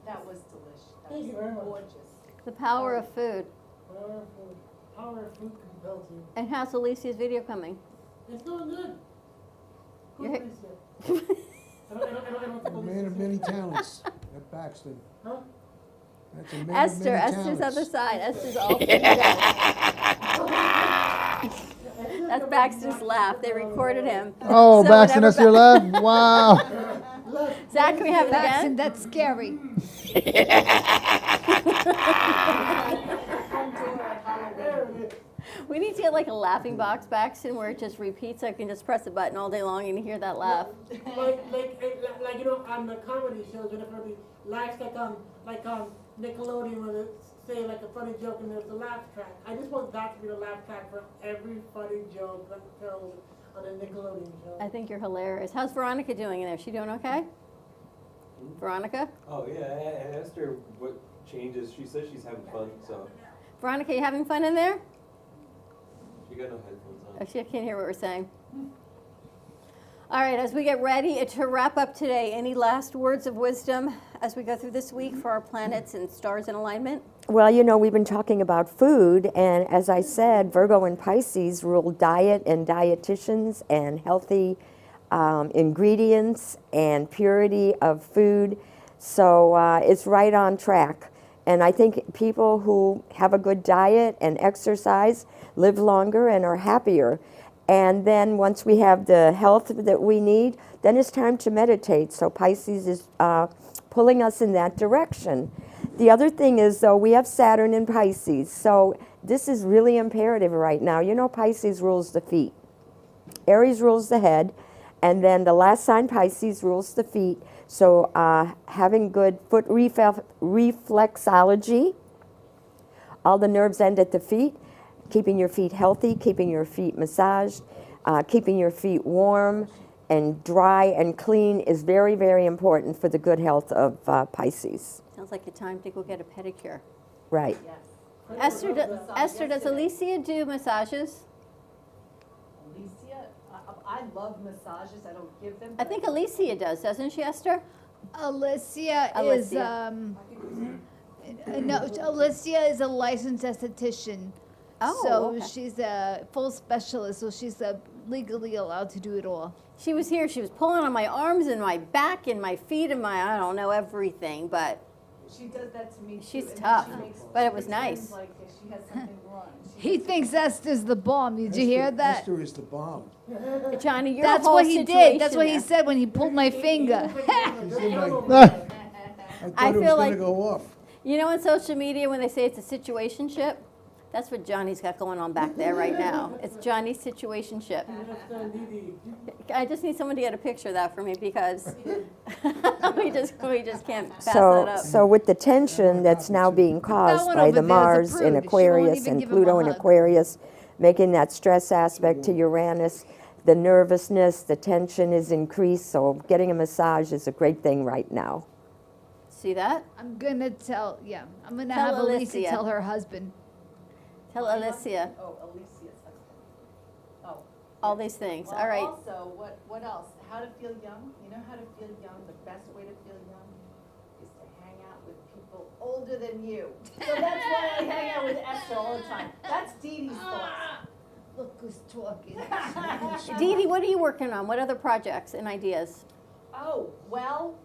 That was delicious. That was gorgeous. The power of food. Power of food compels you. And how's Alicia's video coming? It's going good. You're Good, Alicia. I don't A man of many talents at Baxton. Huh? That's a man of Esther, many Esther's talents. on the side. Esther's all That's Baxter's laugh. They recorded him. Oh, So Baxton, whenever that's your laugh? Wow. Zach, can we have it Baxton, again? that's scary. We need to get like a laughing box, Baxton, where it just repeats. So I can just press a button all day long and you hear that laugh. Like you know, on the comedy shows, whenever we laughs like Nickelodeon, when it's say like a funny joke and there's a laugh track. I just want that to be the laugh track for every funny joke that's told on a Nickelodeon show. I think you're hilarious. How's Veronica doing in there? She doing okay? Veronica? Oh yeah, I asked her what changes. She says she's having fun, so. Veronica, you having fun in there? She got no headphones on. Oh, she can't hear what we're saying. All right, as we get ready to wrap up today, any last words of wisdom as we go through this week for our planets and stars in alignment? Well, you know, we've been talking about food, and as I said, Virgo and Pisces rule diet and dietitians and healthy ingredients and purity of food. So it's right on track. And I think people who have a good diet and exercise live longer and are happier. And then once we have the health that we need, then it's time to meditate. So Pisces is pulling us in that direction. The other thing is, though, we have Saturn in Pisces. So this is really imperative right now. You know, Pisces rules the feet. Aries rules the head. And then the last sign, Pisces, rules the feet. So having good foot reflexology, all the nerves end at the feet, keeping your feet healthy, keeping your feet massaged, keeping your feet warm and dry and clean is very, very important for the good health of Pisces. Sounds like a time to go get a pedicure. Right. Yes. Esther, does Alicia do massages? Alicia, I love massages. I don't give them. I think Alicia does, doesn't she, Esther? Alicia is Alicia is a licensed esthetician. Oh, so okay. she's a full specialist. So she's legally allowed to do it all. She was here. She was pulling on my arms and my back and my feet and I don't know, everything. But she does that to me. She's too, tough, and she makes but it was nice. Like she has something wrong. He thinks Esther's the bomb. Did you hear that? Esther is the bomb. Johnny, your That's whole what he did. That's what he situation said when he pulled my finger. I I thought it was feel going like to go off. You know, in social media, when they say it's a situationship, that's what Johnny's got going on back there right now. It's Johnny's situationship. I just need someone to get a picture of that for me because we just can't pass that up. So with the tension that's now being caused one by over the there's a Mars prude. in She won't Aquarius even and give him Pluto a in hug. Aquarius, making that stress aspect to Uranus, the nervousness, the tension is increased. So getting a massage is a great thing right now. See that? I'm gonna tell Tell have Alicia Alicia. tell her husband. Tell Alicia Oh, Alicia's husband. Oh. all these things. Well, All right. Also, what else? How to feel young? You know how to feel young? The best way to feel young is to hang out with people older than you. So that's why I hang out with Esther all the time. That's Dee Dee's thoughts. Look who's talking. Dee Dee, what are you working on? What other projects and ideas? Oh, well,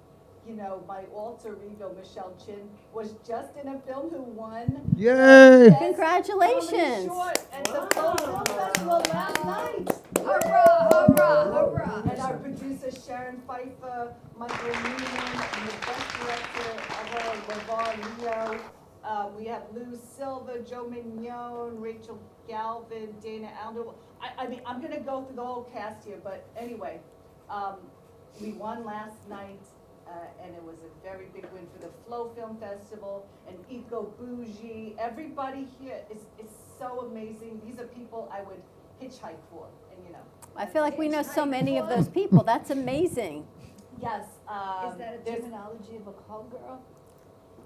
you know, my alter ego, Michelle Chin, was just in a film who won. Yay! Best Congratulations. Comedy Short at the Flow Film Festival last night. Hurrah, hurrah, hurrah. And our producer, Sharon Pfeiffer, Michael Newman, and the best director of LeVar Leo. We have Lou Silva, Joe Mignon, Rachel Galvin, Dana Aldo. I mean, I'm going to go through the whole cast here, but anyway, we won last night. And it was a very big win for the Flow Film Festival and Eco Bougie. Everybody here is so amazing. These are people I would hitchhike for, and you know. I feel like we know so many of those people. That's amazing. Yes. Is that a terminology of a call girl?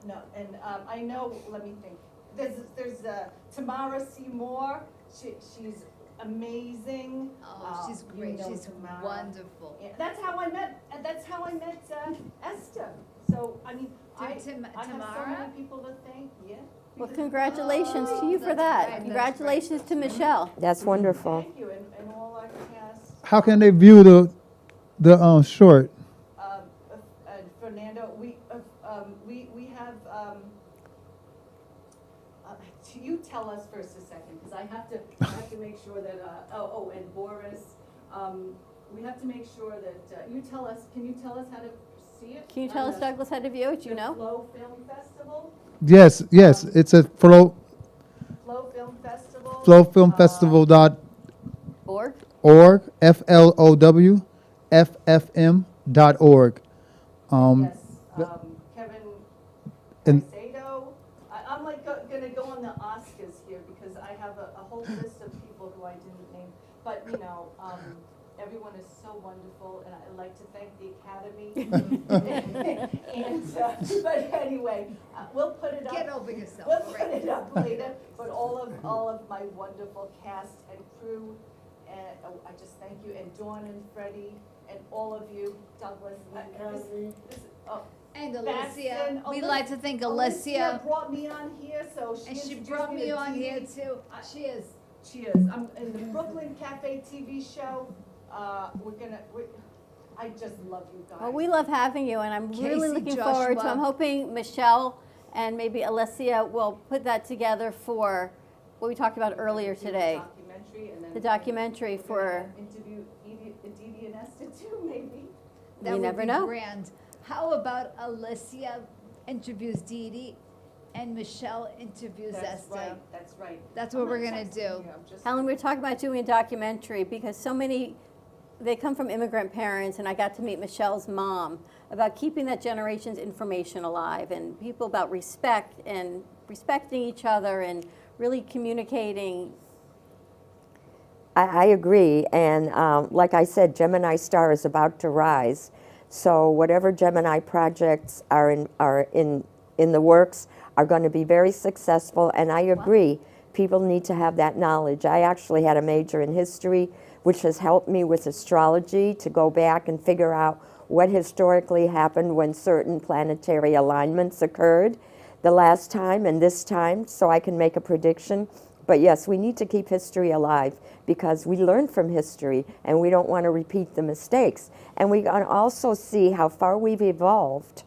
No, and I know. Let me think. There's Tamara Seymour. She's amazing. Oh, she's great. You know She's Tamara. wonderful. Yeah, that's how I met Esther. So I mean, I have so many people to thank. Yeah. Well, congratulations to you for that. Congratulations to Michelle. That's wonderful. Thank you, and all our cast. How can they view the short? Fernando, we have. You tell us first a second, because I have to make sure that. we have to make sure that can you tell us how to see it? Can you tell us, Douglas, how to view it? Do you know? Flow Film Festival. Yes, it's a Flow Film Festival. FlowFilmFestival.org. FLOWFFM.org. Kevin and Caicedo. I'm like going to go on the Oscars here because I have a whole list of people who I didn't name. But, everyone is so wonderful, and I'd like to thank the Academy. But anyway, we'll put it up. Get over yourself. We'll put it up later. But all of my wonderful cast and crew, and I just thank you, and Dawn and Freddie, and all of you, Douglas. And Alicia. Baston. We'd like to thank Alicia. Brought me on here, so she brought me on here too. Cheers. Cheers. I'm in the Brooklyn Cafe TV show. I just love you guys. Well, we love having you, and I'm really Kacey, looking forward to. Joshua. I'm hoping Michelle and maybe Alicia will put that together for what we talked about earlier today. The documentary for. Interview Didi and Esther too, maybe. That You would never be know. Grand. How about Alicia interviews Didi and Michelle interviews Esther? That's right. That's what we're going to do. Helen, we were talking about doing a documentary because so many, they come from immigrant parents, and I got to meet Michelle's mom about keeping that generation's information alive, and people about respect and respecting each other and really communicating. I agree, and like I said, Gemini Star is about to rise. So whatever Gemini projects are in the works are going to be very successful, and I agree. People need to have that knowledge. I actually had a major in history, which has helped me with astrology to go back and figure out what historically happened when certain planetary alignments occurred the last time and this time, so I can make a prediction. But yes, we need to keep history alive because we learn from history and we don't want to repeat the mistakes. And we can also see how far we've evolved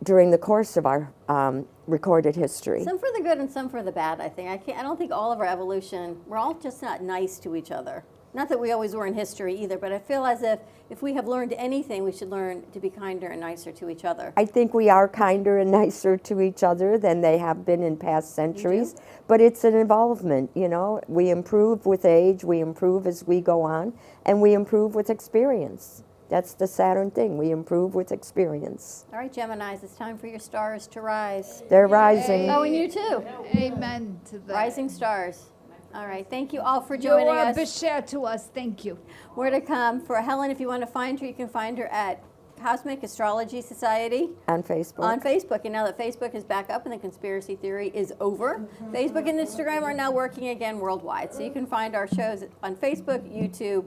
during the course of our recorded history. Some for the good and some for the bad, I think. I don't think all of our evolution, we're all just not nice to each other. Not that we always were in history either, but I feel as if we have learned anything, we should learn to be kinder and nicer to each other. I think we are kinder and nicer to each other than they have been in past centuries, but it's an involvement, you know. We improve with age, we improve as we go on, and we improve with experience. That's the Saturn thing, we improve with experience. All right, Geminis, it's time for your stars to rise. They're rising. Oh, and you too. Amen to that. Rising stars. All right, thank you all for joining us. You're a beshare to us, thank you. More to come. For Helen, if you want to find her, you can find her at Cosmic Astrology Society. On Facebook. On Facebook. And now that Facebook is back up and the conspiracy theory is over, Facebook and Instagram are now working again worldwide. So you can find our shows on Facebook, YouTube,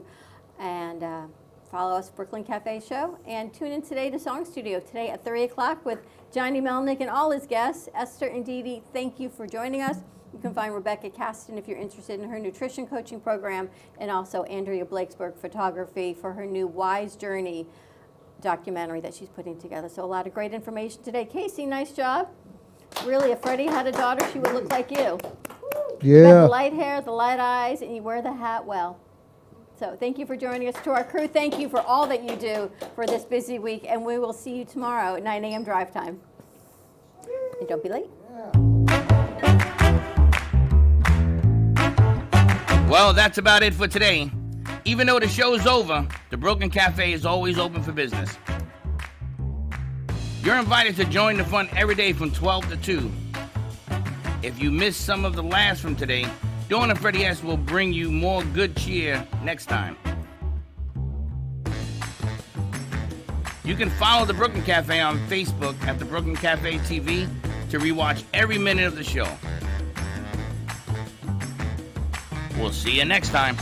and follow us, Brooklyn Cafe Show. And tune in today to Song Studio, today at 3 o'clock with Johnny Melnick and all his guests. Esther and Didi, thank you for joining us. You can find Rebecca Kastin if you're interested in her nutrition coaching program, and also Andrea Blakesberg Photography for her new Wise Journey documentary that she's putting together. So a lot of great information today. Kacey, nice job. Really, if Freddy had a daughter, she would look like you. You have the light hair, the light eyes, and you wear the hat well. So thank you for joining us. To our crew, thank you for all that you do for this busy week, and we will see you tomorrow at 9 a.m. drive time. And don't be late. Well, that's about it for today. Even though the show's over, the Brooklyn Cafe is always open for business. You're invited to join the fun every day from 12 to 2. If you missed some of the laughs from today, Dawn and Freddy S will bring you more good cheer next time. You can follow the Brooklyn Cafe on Facebook at the Brooklyn Cafe TV to rewatch every minute of the show. We'll see you next time.